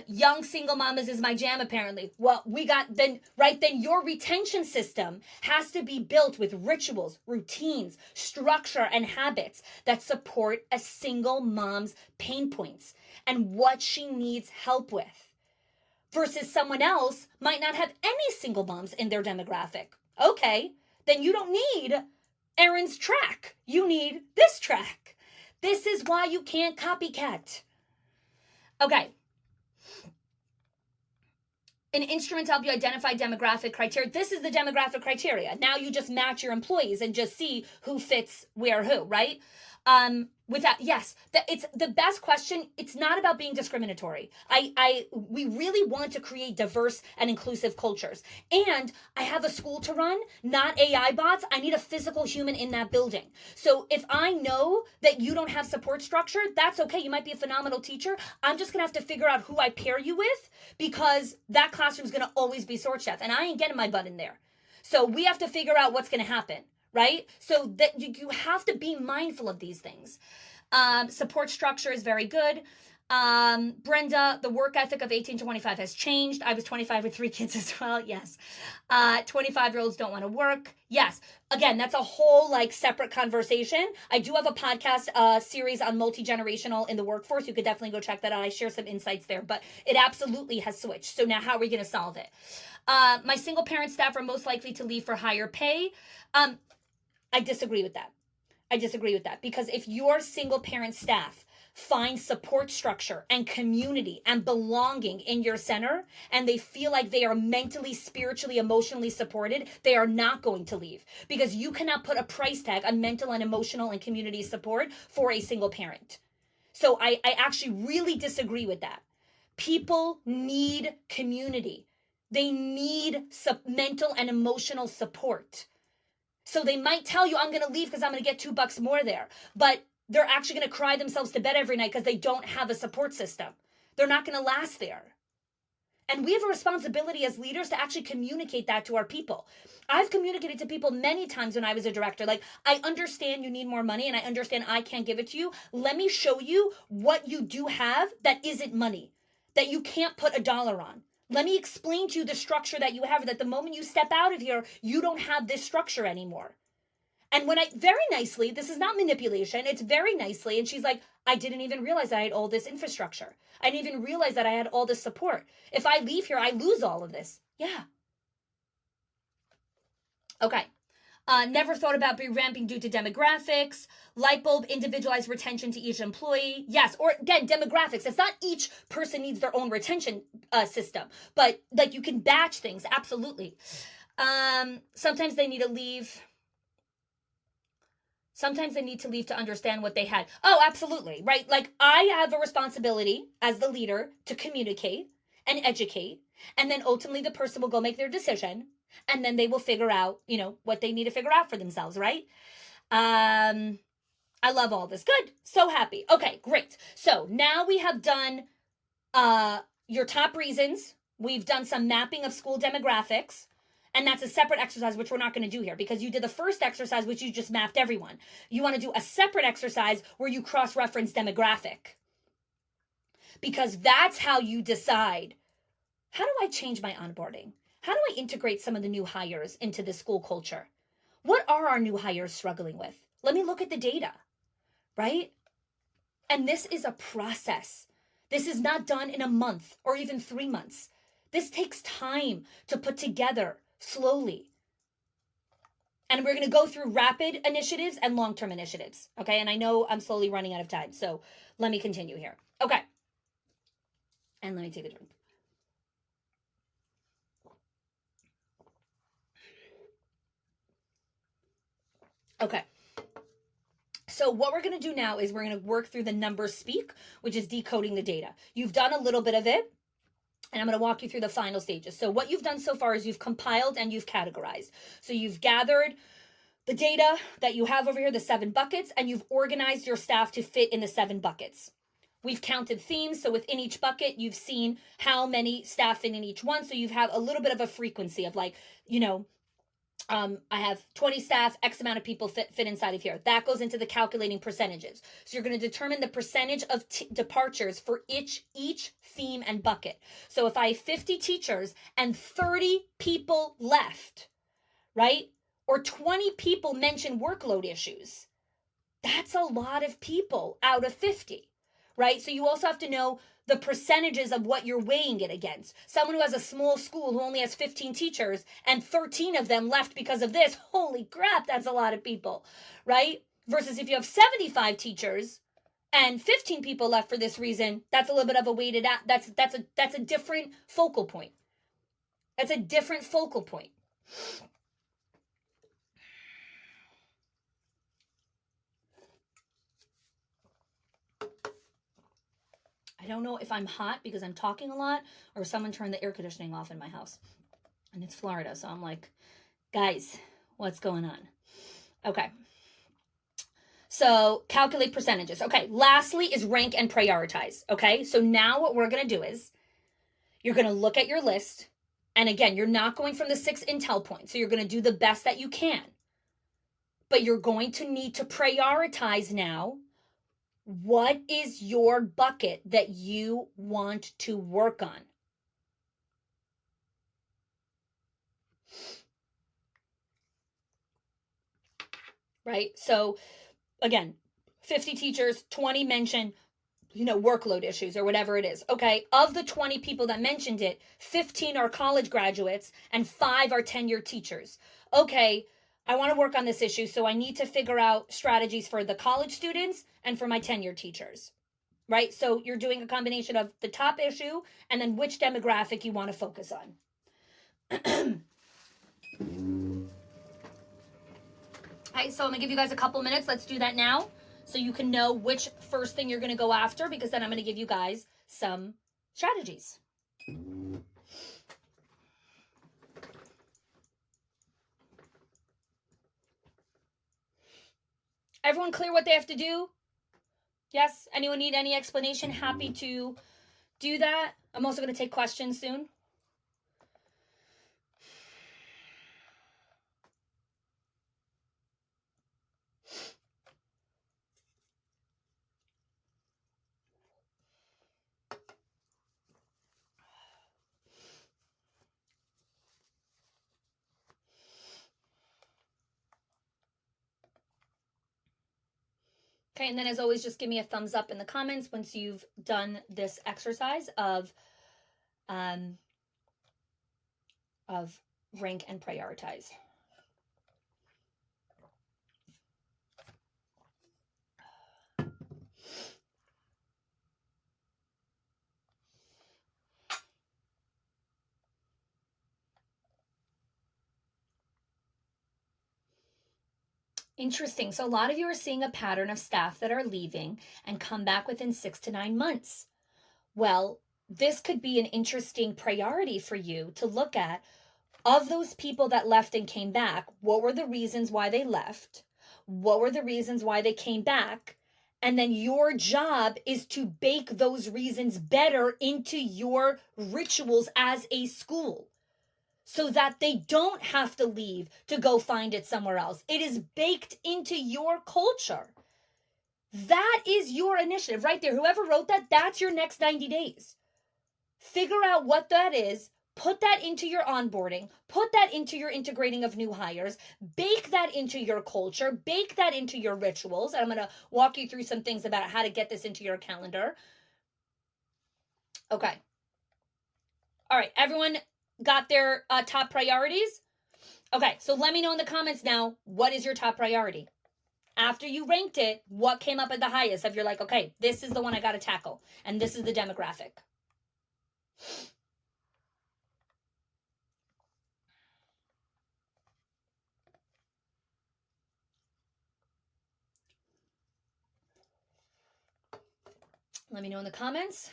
Young single mamas is my jam, apparently. Well, then your retention system has to be built with rituals, routines, structure, and habits that support a single mom's pain points and what she needs help with. Versus someone else might not have any single moms in their demographic. Okay, then you don't need Erin's track. You need this track. This is why you can't copycat. Okay. An instrument to help you identify demographic criteria. This is the demographic criteria. Now you just match your employees and just see who fits where who, right? It's the best question. It's not about being discriminatory. We really want to create diverse and inclusive cultures. And I have a school to run, not AI bots. I need a physical human in that building. So if I know that you don't have support structure, that's okay. You might be a phenomenal teacher. I'm just going to have to figure out who I pair you with because that classroom is going to always be short staffed and I ain't getting my butt in there. So we have to figure out what's going to happen. Right? So that you have to be mindful of these things. Support structure is very good. Brenda, the work ethic of 18 to 25 has changed. I was 25 with 3 kids as well. Yes. 25-year-olds don't want to work. Yes. Again, that's a whole separate conversation. I do have a podcast series on multi-generational in the workforce. You could definitely go check that out. I share some insights there, but it absolutely has switched. So now how are we going to solve it? My single parent staff are most likely to leave for higher pay. I disagree with that because if your single parent staff finds support structure and community and belonging in your center and they feel like they are mentally, spiritually, emotionally supported, they are not going to leave because you cannot put a price tag on mental and emotional and community support for a single parent. So I actually really disagree with that. People need community. They need mental and emotional support. So they might tell you, I'm going to leave because I'm going to get $2 more there. But they're actually going to cry themselves to bed every night because they don't have a support system. They're not going to last there. And we have a responsibility as leaders to actually communicate that to our people. I've communicated to people many times when I was a director, I understand you need more money and I understand I can't give it to you. Let me show you what you do have that isn't money, that you can't put a dollar on. Let me explain to you the structure that you have, that the moment you step out of here, you don't have this structure anymore. And when very nicely, this is not manipulation, it's very nicely, and she's like, I didn't even realize I had all this infrastructure. I didn't even realize that I had all this support. If I leave here, I lose all of this. Yeah. Okay. Never thought about revamping due to demographics. Light bulb, individualized retention to each employee. Yes, or again, demographics. It's not each person needs their own retention system, but like you can batch things. Absolutely. Sometimes they need to leave. Sometimes they need to leave to understand what they had. Oh, absolutely. Right. Like I have a responsibility as the leader to communicate and educate. And then ultimately the person will go make their decision. And then they will figure out, what they need to figure out for themselves. Right. I love all this. Good. So happy. Okay, great. So now we have done your top reasons. We've done some mapping of school demographics. And that's a separate exercise, which we're not going to do here because you did the first exercise, which you just mapped everyone. You want to do a separate exercise where you cross-reference demographic. Because that's how you decide, how do I change my onboarding? How do I integrate some of the new hires into the school culture? What are our new hires struggling with? Let me look at the data, right? And this is a process. This is not done in a month or even 3 months. This takes time to put together slowly. And we're going to go through rapid initiatives and long-term initiatives. Okay. And I know I'm slowly running out of time. So let me continue here. Okay. And let me take a drink. Okay. So what we're going to do now is we're going to work through the numbers speak, which is decoding the data. You've done a little bit of it. And I'm going to walk you through the final stages. So what you've done so far is you've compiled and you've categorized. So you've gathered the data that you have over here, the 7 buckets, and you've organized your staff to fit in the 7 buckets. We've counted themes. So within each bucket, you've seen how many staff fit in each one. So you have a little bit of a frequency of like, I have 20 staff, X amount of people fit inside of here. That goes into the calculating percentages. So you're going to determine the percentage of departures for each theme and bucket. So if I have 50 teachers and 30 people left, right? Or 20 people mention workload issues, that's a lot of people out of 50, right? So you also have to know the percentages of what you're weighing it against. Someone who has a small school who only has 15 teachers and 13 of them left because of this, holy crap, that's a lot of people, right? Versus if you have 75 teachers and 15 people left for this reason, that's a little bit of a weighted out. That's a different focal point. That's a different focal point. I don't know if I'm hot because I'm talking a lot or someone turned the air conditioning off in my house. And it's Florida, so I'm like, guys, what's going on? Okay. So calculate percentages. Okay. Lastly is rank and prioritize. Okay. So now what we're going to do is you're going to look at your list. And again, you're not going from the 6 intel points. So you're going to do the best that you can. But you're going to need to prioritize now. What is your bucket that you want to work on? Right? So again, 50 teachers, 20 mention, workload issues or whatever it is. Okay. Of the 20 people that mentioned it, 15 are college graduates and 5 are tenured teachers. Okay. I want to work on this issue. So I need to figure out strategies for the college students and for my tenured teachers. Right? So you're doing a combination of the top issue and then which demographic you want to focus on. All right, so I'm gonna give you guys a couple minutes. Let's do that now so you can know which first thing you're gonna go after, because then I'm gonna give you guys some strategies. Everyone clear what they have to do? Yes? Anyone need any explanation? Happy to do that. I'm also gonna take questions soon. Okay, and then as always, just give me a thumbs up in the comments once you've done this exercise of rank and prioritize. Interesting. So a lot of you are seeing a pattern of staff that are leaving and come back within 6 to 9 months. Well, this could be an interesting priority for you to look at. Of those people that left and came back, what were the reasons why they left? What were the reasons why they came back? And then your job is to bake those reasons better into your rituals as a school so that they don't have to leave to go find it somewhere else. It is baked into your culture. That is your initiative right there. Whoever wrote that, that's your next 90 days. Figure out what that is. Put that into your onboarding. Put that into your integrating of new hires. Bake that into your culture. Bake that into your rituals. And I'm going to walk you through some things about how to get this into your calendar. Okay. All right. Everyone got their top priorities? Okay. So let me know in the comments now, what is your top priority? After you ranked it, what came up at the highest? If you're like, okay, this is the one I got to tackle, and this is the demographic. Let me know in the comments.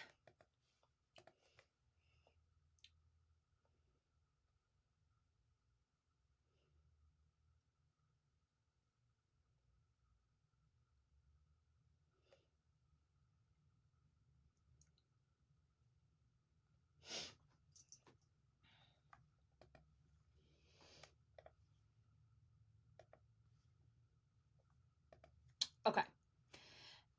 Okay.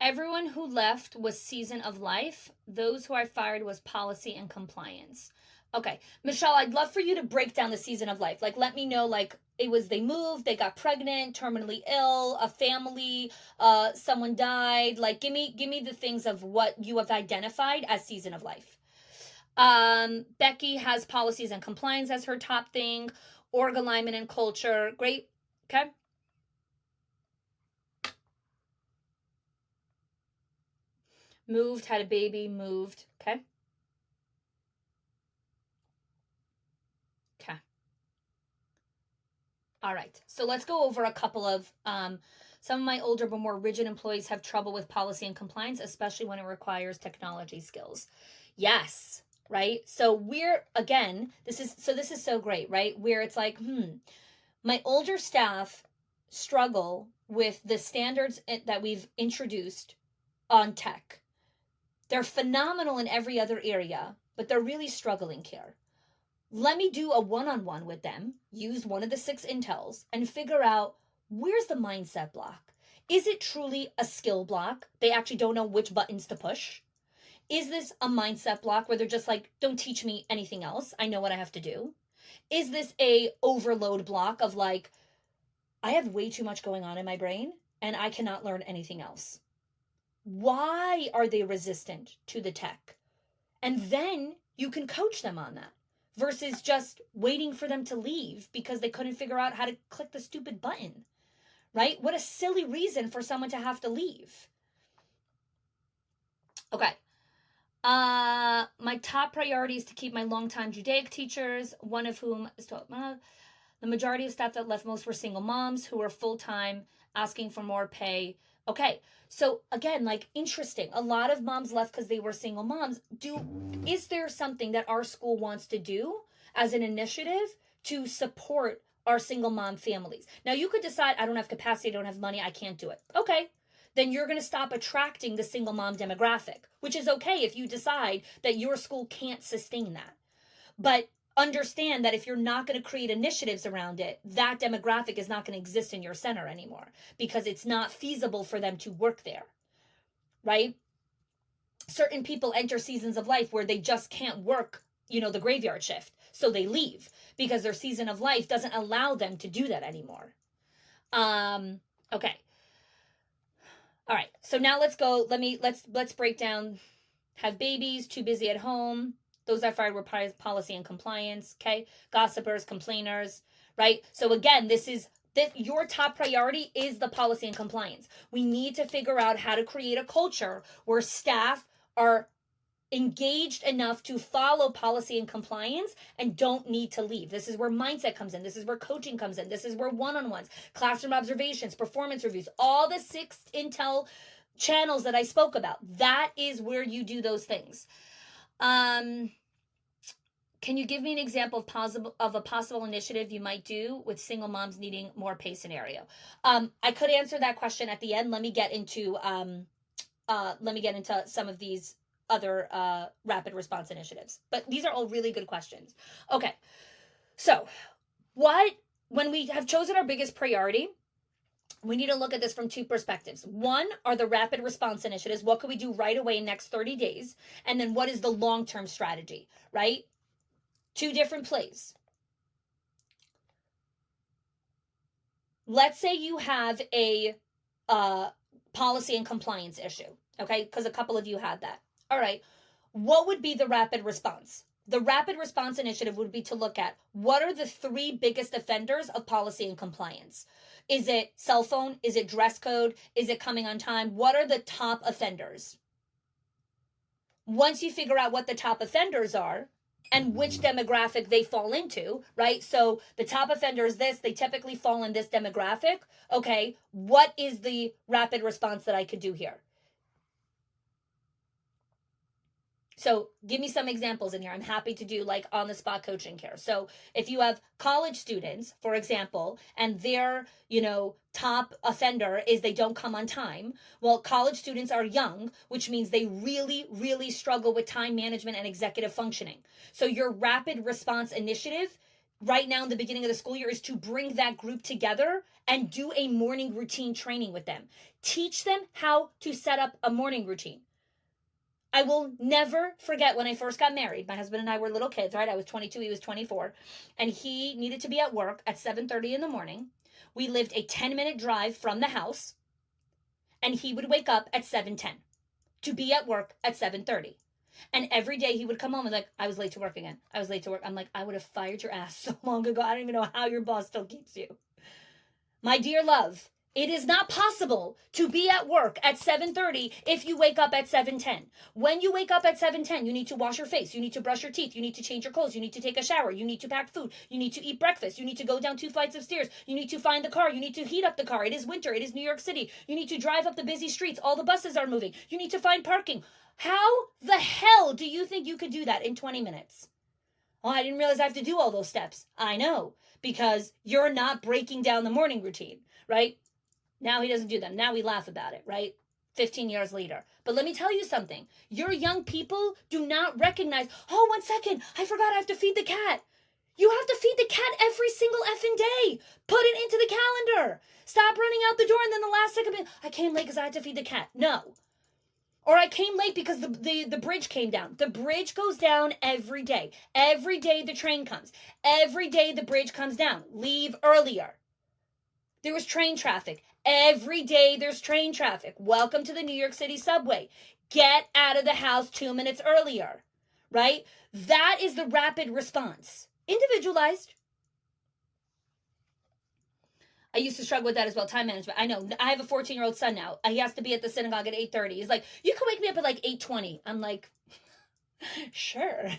Everyone who left was season of life. Those who I fired was policy and compliance. Okay. Michelle, I'd love for you to break down the season of life. Like, let me know, like, it was they moved, they got pregnant, terminally ill, a family, someone died. Like, give me the things of what you have identified as season of life. Becky has policies and compliance as her top thing. Org alignment and culture. Great. Okay. Moved, had a baby, moved. Okay. Okay. All right. So let's go over a couple of some of my older but more rigid employees have trouble with policy and compliance, especially when it requires technology skills. Yes, right? So we're again, this is so great, right? Where it's like, my older staff struggle with the standards that we've introduced on tech. They're phenomenal in every other area, but they're really struggling here. Let me do a one-on-one with them, use one of the 6 intels, and figure out where's the mindset block. Is it truly a skill block? They actually don't know which buttons to push. Is this a mindset block where they're just like, don't teach me anything else, I know what I have to do? Is this a overload block of like, I have way too much going on in my brain and I cannot learn anything else? Why are they resistant to the tech? And then you can coach them on that versus just waiting for them to leave because they couldn't figure out how to click the stupid button, right? What a silly reason for someone to have to leave. Okay. My top priority is to keep my longtime Judaic teachers, one of whom is the majority of staff that left, most were single moms who were full-time, asking for more pay. Okay, so again, like interesting. A lot of moms left because they were single moms. Is there something that our school wants to do as an initiative to support our single mom families? Now you could decide, I don't have capacity, I don't have money, I can't do it. Okay, then you're going to stop attracting the single mom demographic, which is okay if you decide that your school can't sustain that. But understand that if you're not going to create initiatives around it, that demographic is not going to exist in your center anymore because it's not feasible for them to work there, right? Certain people enter seasons of life where they just can't work, the graveyard shift. So they leave because their season of life doesn't allow them to do that anymore. Okay. All right. So now let's go. Let's break down. Have babies, too busy at home. Those I fired were policy and compliance. Okay. Gossipers, complainers, right? So again, your top priority is the policy and compliance. We need to figure out how to create a culture where staff are engaged enough to follow policy and compliance and don't need to leave. This is where mindset comes in. This is where coaching comes in. This is where one-on-ones, classroom observations, performance reviews, all the 6 Intel channels that I spoke about. That is where you do those things. Can you give me an example of a possible initiative you might do with single moms needing more pay scenario? I could answer that question at the end. Let me get into some of these other rapid response initiatives. But these are all really good questions. Okay, so when we have chosen our biggest priority, we need to look at this from 2 perspectives. One are the rapid response initiatives. What can we do right away in next 30 days? And then what is the long-term strategy, right? 2 different plays. Let's say you have a policy and compliance issue, okay? Because a couple of you had that. All right. What would be the rapid response? The rapid response initiative would be to look at what are the 3 biggest offenders of policy and compliance. Is it cell phone? Is it dress code? Is it coming on time? What are the top offenders? Once you figure out what the top offenders are and which demographic they fall into, right? So the top offender is this, they typically fall in this demographic. Okay, what is the rapid response that I could do here? So give me some examples in here. I'm happy to do like on the spot coaching care. So if you have college students, for example, and their, top offender is they don't come on time. Well, college students are young, which means they really, really struggle with time management and executive functioning. So your rapid response initiative right now in the beginning of the school year is to bring that group together and do a morning routine training with them. Teach them how to set up a morning routine. I will never forget when I first got married. My husband and I were little kids, right? I was 22, he was 24, and he needed to be at work at 7:30 in the morning. We lived a 10-minute drive from the house, and he would wake up at 7:10 to be at work at 7:30. And every day he would come home and like, I was late to work again. I was late to work. I'm like, I would have fired your ass so long ago. I don't even know how your boss still keeps you. My dear love, it is not possible to be at work at 7:30 if you wake up at 7:10. When you wake up at 7:10, you need to wash your face, you need to brush your teeth, you need to change your clothes, you need to take a shower, you need to pack food, you need to eat breakfast, you need to go down 2 flights of stairs, you need to find the car, you need to heat up the car. It is winter, it is New York City. You need to drive up the busy streets, all the buses are moving. You need to find parking. How the hell do you think you could do that in 20 minutes? Oh, I didn't realize I have to do all those steps. I know, because you're not breaking down the morning routine, right? Now he doesn't do them. Now we laugh about it, right? 15 years later. But let me tell you something. Your young people do not recognize, oh, 1 second, I forgot I have to feed the cat. You have to feed the cat every single effing day. Put it into the calendar. Stop running out the door and then the last second, I came late because I had to feed the cat. No. Or I came late because the bridge came down. The bridge goes down every day. Every day the train comes. Every day the bridge comes down. Leave earlier. There was train traffic. Every day there's train traffic. Welcome to the New York City subway. Get out of the house 2 minutes earlier, right? That is the rapid response. Individualized. I used to struggle with that as well, time management. I know. I have a 14-year-old son now. He has to be at the synagogue at 8:30. He's like, you can wake me up at like 8:20. I'm like, sure.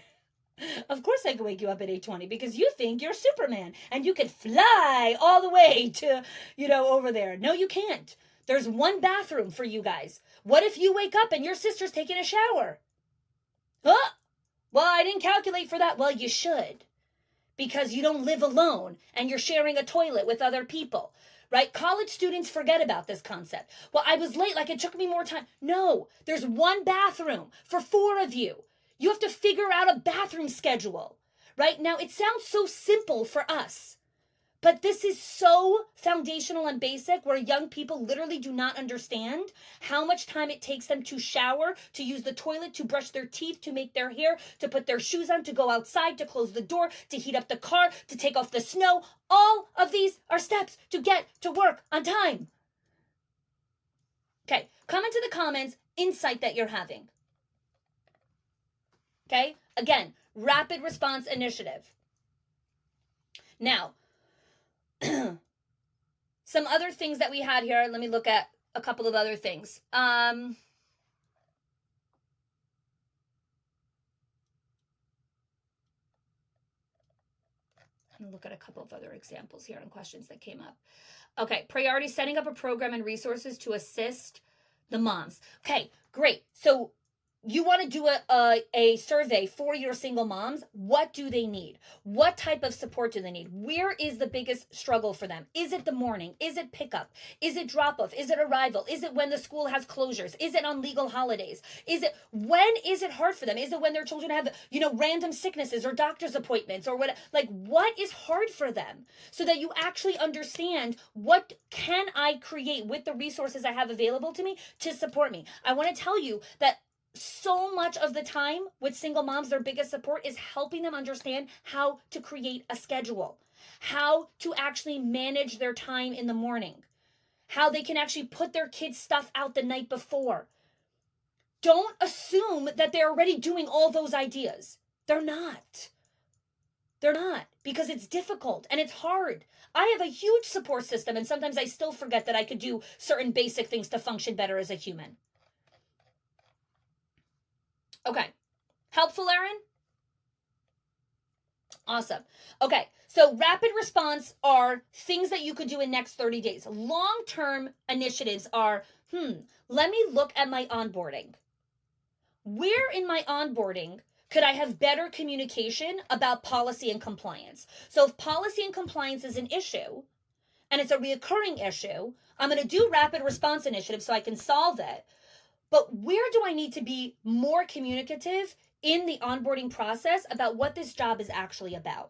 Of course I can wake you up at 8:20 because you think you're Superman and you could fly all the way to, over there. No, you can't. There's one bathroom for you guys. What if you wake up and your sister's taking a shower? Huh? Well, I didn't calculate for that. Well, you should, because you don't live alone and you're sharing a toilet with other people, right? College students forget about this concept. Well, I was late, like it took me more time. No, there's one bathroom for 4 of you. You have to figure out a bathroom schedule, right? Now, it sounds so simple for us, but this is so foundational and basic where young people literally do not understand how much time it takes them to shower, to use the toilet, to brush their teeth, to make their hair, to put their shoes on, to go outside, to close the door, to heat up the car, to take off the snow. All of these are steps to get to work on time. Okay, come into the comments, insight that you're having. Okay, again, rapid response initiative. Now, some other things that we had here. Let me look at a couple of other things. I'm going to look at a couple of other examples here on questions that came up. Okay, priority, setting up a program and resources to assist the moms. Okay, great. So you want to do a survey for your single moms. What do they need? What type of support do they need? Where is the biggest struggle for them? Is it the morning? Is it pickup? Is it drop off? Is it arrival? Is it when the school has closures? Is it on legal holidays? When is it hard for them? Is it when their children have, random sicknesses or doctor's appointments or what? Like, what is hard for them? So that you actually understand, what can I create with the resources I have available to me to support me? I want to tell you that so much of the time with single moms, their biggest support is helping them understand how to create a schedule, how to actually manage their time in the morning, how they can actually put their kids' stuff out the night before. Don't assume that they're already doing all those ideas. They're not. They're not, because it's difficult and it's hard. I have a huge support system, and sometimes I still forget that I could do certain basic things to function better as a human. Okay. Helpful, Erin? Awesome. Okay. So rapid response are things that you could do in next 30 days. Long-term initiatives are, let me look at my onboarding. Where in my onboarding could I have better communication about policy and compliance? So if policy and compliance is an issue, and it's a reoccurring issue, I'm going to do rapid response initiatives so I can solve it. But where do I need to be more communicative in the onboarding process about what this job is actually about?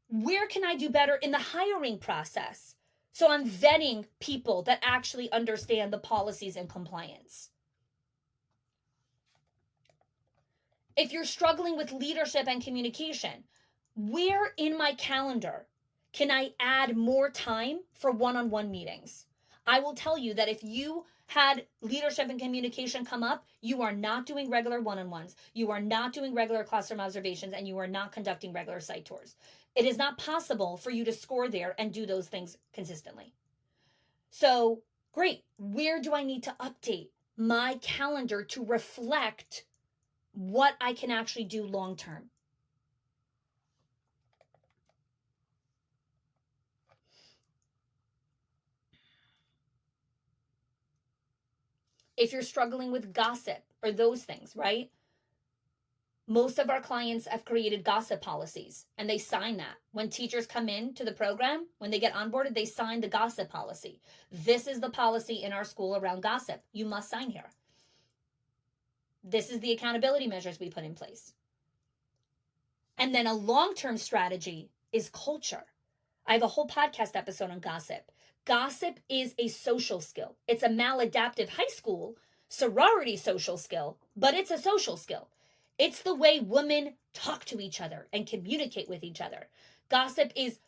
Where can I do better in the hiring process? So I'm vetting people that actually understand the policies and compliance. If you're struggling with leadership and communication, where in my calendar can I add more time for one-on-one meetings? I will tell you that if you had leadership and communication come up, you are not doing regular one-on-ones, you are not doing regular classroom observations, and you are not conducting regular site tours. It is not possible for you to score there and do those things consistently. So, great. Where do I need to update my calendar to reflect what I can actually do long term? If you're struggling with gossip or those things, right? Most of our clients have created gossip policies, and they sign that. When teachers come in to the program, when they get onboarded, they sign the gossip policy. This is the policy in our school around gossip. You must sign here. This is the accountability measures we put in place. And then a long-term strategy is culture. I have a whole podcast episode on gossip. Gossip is a social skill. It's a maladaptive high school sorority social skill, but it's a social skill. It's the way women talk to each other and communicate with each other. Gossip is,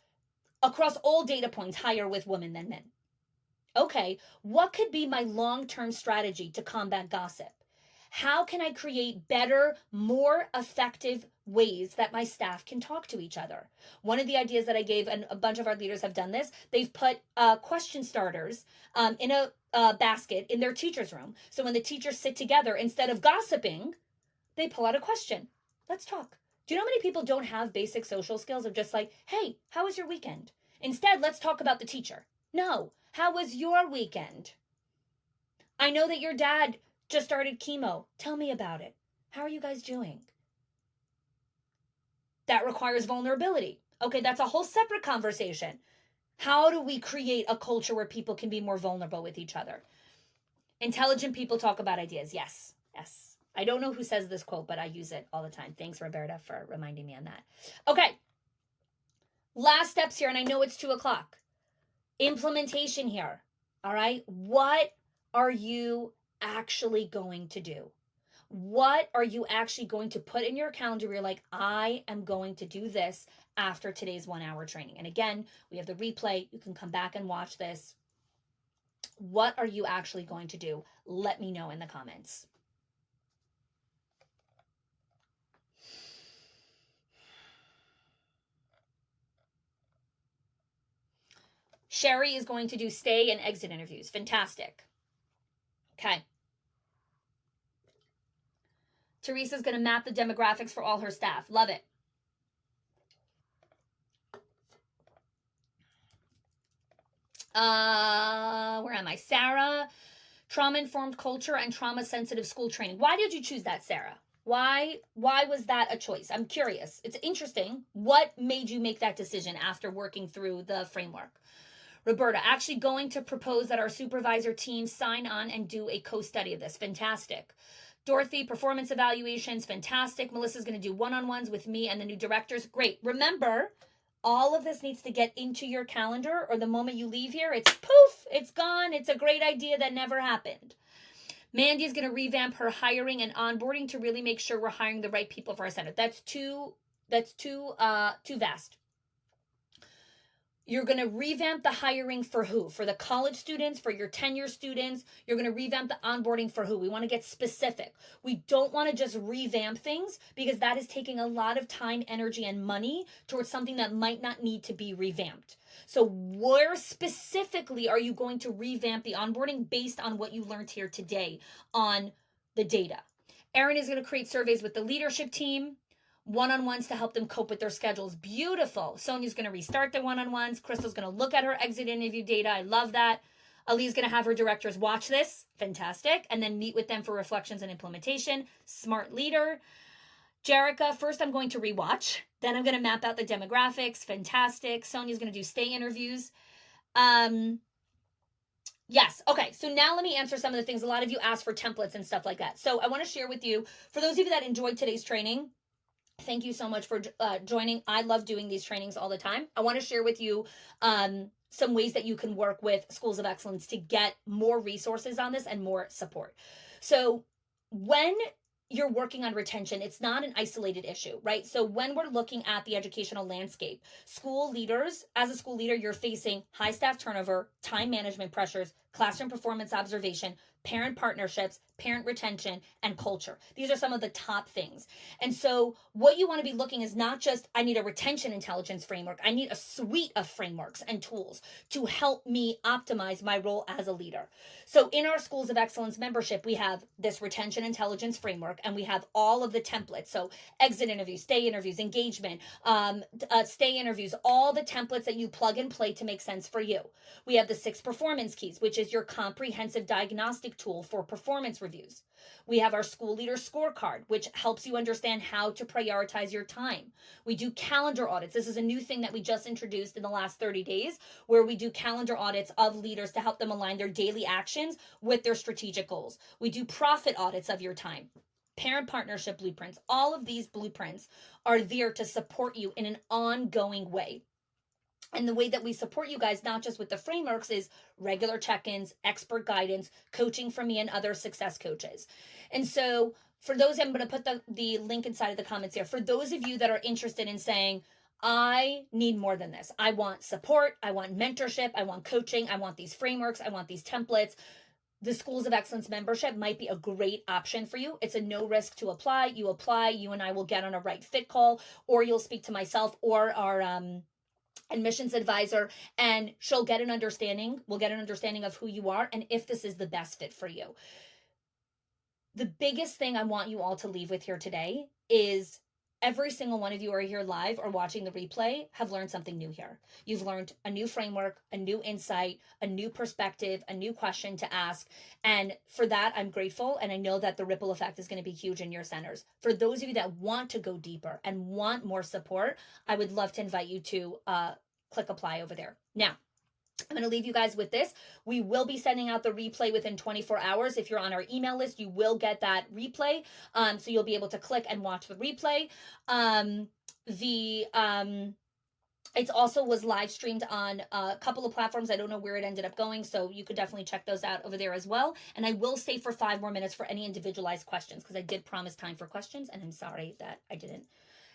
across all data points, higher with women than men. Okay, what could be my long-term strategy to combat gossip? How can I create better, more effective ways that my staff can talk to each other? One of the ideas that I gave, and a bunch of our leaders have done this, they've put question starters in a basket in their teacher's room. So when the teachers sit together, instead of gossiping, they pull out a question. Let's talk. Do you know how many people don't have basic social skills of just like, hey, how was your weekend? Instead, let's talk about the teacher. No, how was your weekend? I know that your dad just started chemo. Tell me about it. How are you guys doing? That requires vulnerability. Okay, that's a whole separate conversation. How do we create a culture where people can be more vulnerable with each other? Intelligent people talk about ideas. Yes, yes. I don't know who says this quote, but I use it all the time. Thanks, Roberta, for reminding me on that. Okay, last steps here, and I know it's 2:00. Implementation here. All right, what are you actually going to do? What are you actually going to put in your calendar where you're like, I am going to do this after today's 1-hour training? And again, we have the replay. You can come back and watch this. What are you actually going to do? Let me know in the comments. Sherry is going to do stay and exit interviews. Fantastic. Okay. Teresa's going to map the demographics for all her staff. Love it. Where am I? Sarah, trauma-informed culture and trauma-sensitive school training. Why did you choose that, Sarah? Why was that a choice? I'm curious. It's interesting. What made you make that decision after working through the framework? Roberta, actually going to propose that our supervisor team sign on and do a co-study of this. Fantastic. Dorothy, performance evaluations, fantastic. Melissa's going to do one-on-ones with me and the new directors. Great. Remember, all of this needs to get into your calendar, or the moment you leave here, it's poof, it's gone. It's a great idea that never happened. Mandy is going to revamp her hiring and onboarding to really make sure we're hiring the right people for our center. That's too vast. You're going to revamp the hiring for who? For the college students, for your tenure students. You're going to revamp the onboarding for who? We want to get specific. We don't want to just revamp things because that is taking a lot of time, energy, and money towards something that might not need to be revamped. So where specifically are you going to revamp the onboarding based on what you learned here today on the data? Erin is going to create surveys with the leadership team, one-on-ones to help them cope with their schedules. Beautiful. Sonia's going to restart the one-on-ones. Crystal's going to look at her exit interview data. I love that. Ali's going to have her directors watch this. Fantastic. And then meet with them for reflections and implementation. Smart leader. Jerica, first I'm going to rewatch. Then I'm going to map out the demographics. Fantastic. Sonia's going to do stay interviews. Yes. Okay. So now let me answer some of the things. A lot of you asked for templates and stuff like that. So I want to share with you, for those of you that enjoyed today's training, thank you so much for joining. I love doing these trainings all the time. I want to share with you some ways that you can work with Schools of Excellence to get more resources on this and more support. So when you're working on retention, it's not an isolated issue, right? So when we're looking at the educational landscape, school leaders, as a school leader, you're facing high staff turnover, time management pressures, classroom performance observation, parent partnerships, parent retention, and culture. These are some of the top things. And so what you want to be looking is not just, I need a retention intelligence framework. I need a suite of frameworks and tools to help me optimize my role as a leader. So in our Schools of Excellence membership, we have this retention intelligence framework, and we have all of the templates. So exit interviews, stay interviews, engagement, stay interviews, all the templates that you plug and play to make sense for you. We have the 6 performance keys, which is your comprehensive diagnostic tool for performance reviews. We have our school leader scorecard, which helps you understand how to prioritize your time. We do calendar audits. This is a new thing that we just introduced in the last 30 days, where we do calendar audits of leaders to help them align their daily actions with their strategic goals. We do profit audits of your time. Parent partnership blueprints. All of these blueprints are there to support you in an ongoing way. And the way that we support you guys, not just with the frameworks, is regular check-ins, expert guidance, coaching from me and other success coaches. And so for those, I'm going to put the link inside of the comments here. For those of you that are interested in saying, I need more than this. I want support. I want mentorship. I want coaching. I want these frameworks. I want these templates. The Schools of Excellence membership might be a great option for you. It's a no risk to apply. You apply, you and I will get on a right fit call, or you'll speak to myself or our admissions advisor, and she'll get an understanding. We'll get an understanding of who you are and if this is the best fit for you. The biggest thing I want you all to leave with here today is every single one of you who are here live or watching the replay have learned something new here. You've learned a new framework, a new insight, a new perspective, a new question to ask. And for that, I'm grateful. And I know that the ripple effect is going to be huge in your centers. For those of you that want to go deeper and want more support, I would love to invite you to click apply over there. Now, I'm going to leave you guys with this. We will be sending out the replay within 24 hours. If you're on our email list, you will get that replay. So you'll be able to click and watch the replay. It also was live streamed on a couple of platforms. I don't know where it ended up going, so you could definitely check those out over there as well. And I will stay for 5 more minutes for any individualized questions, because I did promise time for questions, and I'm sorry that I didn't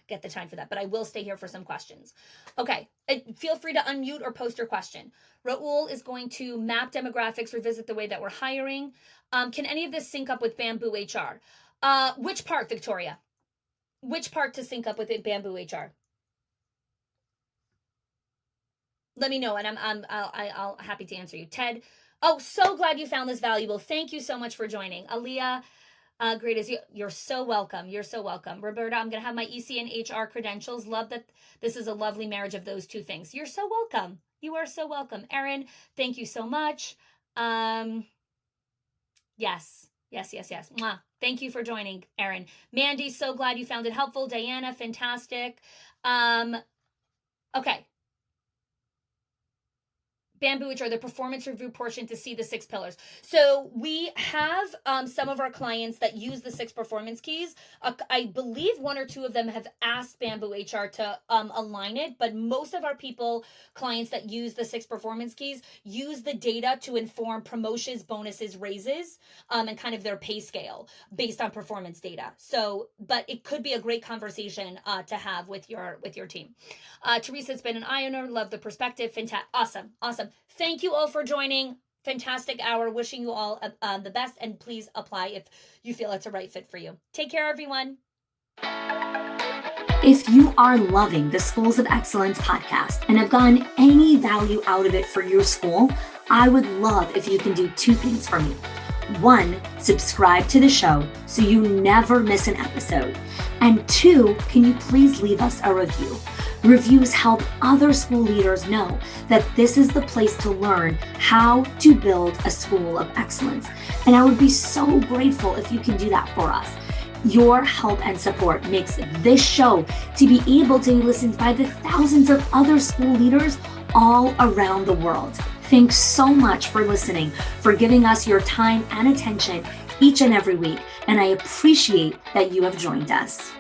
get the time for that, but I will stay here for some questions. Okay, feel free to unmute or post your question. Raul is going to map demographics, revisit the way that we're hiring. Can any of this sync up with Bamboo HR? Which part, Victoria? Which part to sync up with Bamboo HR? Let me know, and I'll happy to answer you. Ted, oh, so glad you found this valuable. Thank you so much for joining. Aaliyah, great as you. You're so welcome. You're so welcome. Roberta, I'm going to have my EC and HR credentials. Love that this is a lovely marriage of those two things. You're so welcome. You are so welcome. Erin, thank you so much. Um, yes, yes, yes, yes. Mwah. Thank you for joining, Erin. Mandy, so glad you found it helpful. Diana, fantastic. Um, okay. Bamboo, which are the performance review portion to see the 6 pillars. So we have some of our clients that use the 6 performance keys. I believe one or two of them have asked Bamboo HR to align it, but most of our clients that use the 6 performance keys, use the data to inform promotions, bonuses, raises, and kind of their pay scale based on performance data. So, but it could be a great conversation to have with your team. Teresa, it's been an eye opener. Love the perspective. Fantastic. Awesome. Awesome. Thank you all for joining. Fantastic hour. Wishing you all the best. And please apply if you feel it's a right fit for you. Take care, everyone. If you are loving the Schools of Excellence podcast and have gotten any value out of it for your school, I would love if you can do 2 things for me. 1, subscribe to the show so you never miss an episode. And 2, can you please leave us a review? Reviews help other school leaders know that this is the place to learn how to build a school of excellence. And I would be so grateful if you can do that for us. Your help and support makes this show to be able to be listened by the thousands of other school leaders all around the world. Thanks so much for listening, for giving us your time and attention each and every week, and I appreciate that you have joined us.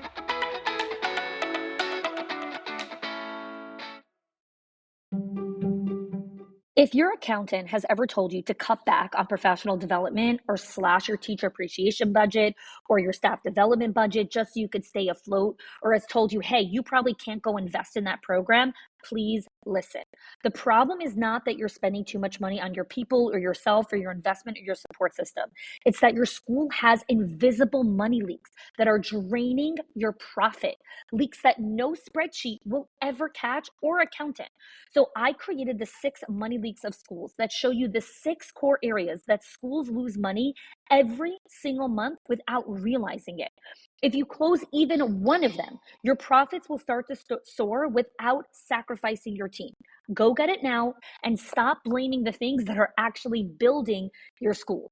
If your accountant has ever told you to cut back on professional development or slash your teacher appreciation budget or your staff development budget just so you could stay afloat, or has told you, hey, you probably can't go invest in that program, please listen. The problem is not that you're spending too much money on your people or yourself or your investment or your support system. It's that your school has invisible money leaks that are draining your profit, leaks that no spreadsheet will ever catch or accountant. So I created the 6 money leaks of schools that show you the 6 core areas that schools lose money every single month without realizing it. If you close even one of them, your profits will start to soar without sacrificing your team. Go get it now and stop blaming the things that are actually building your school.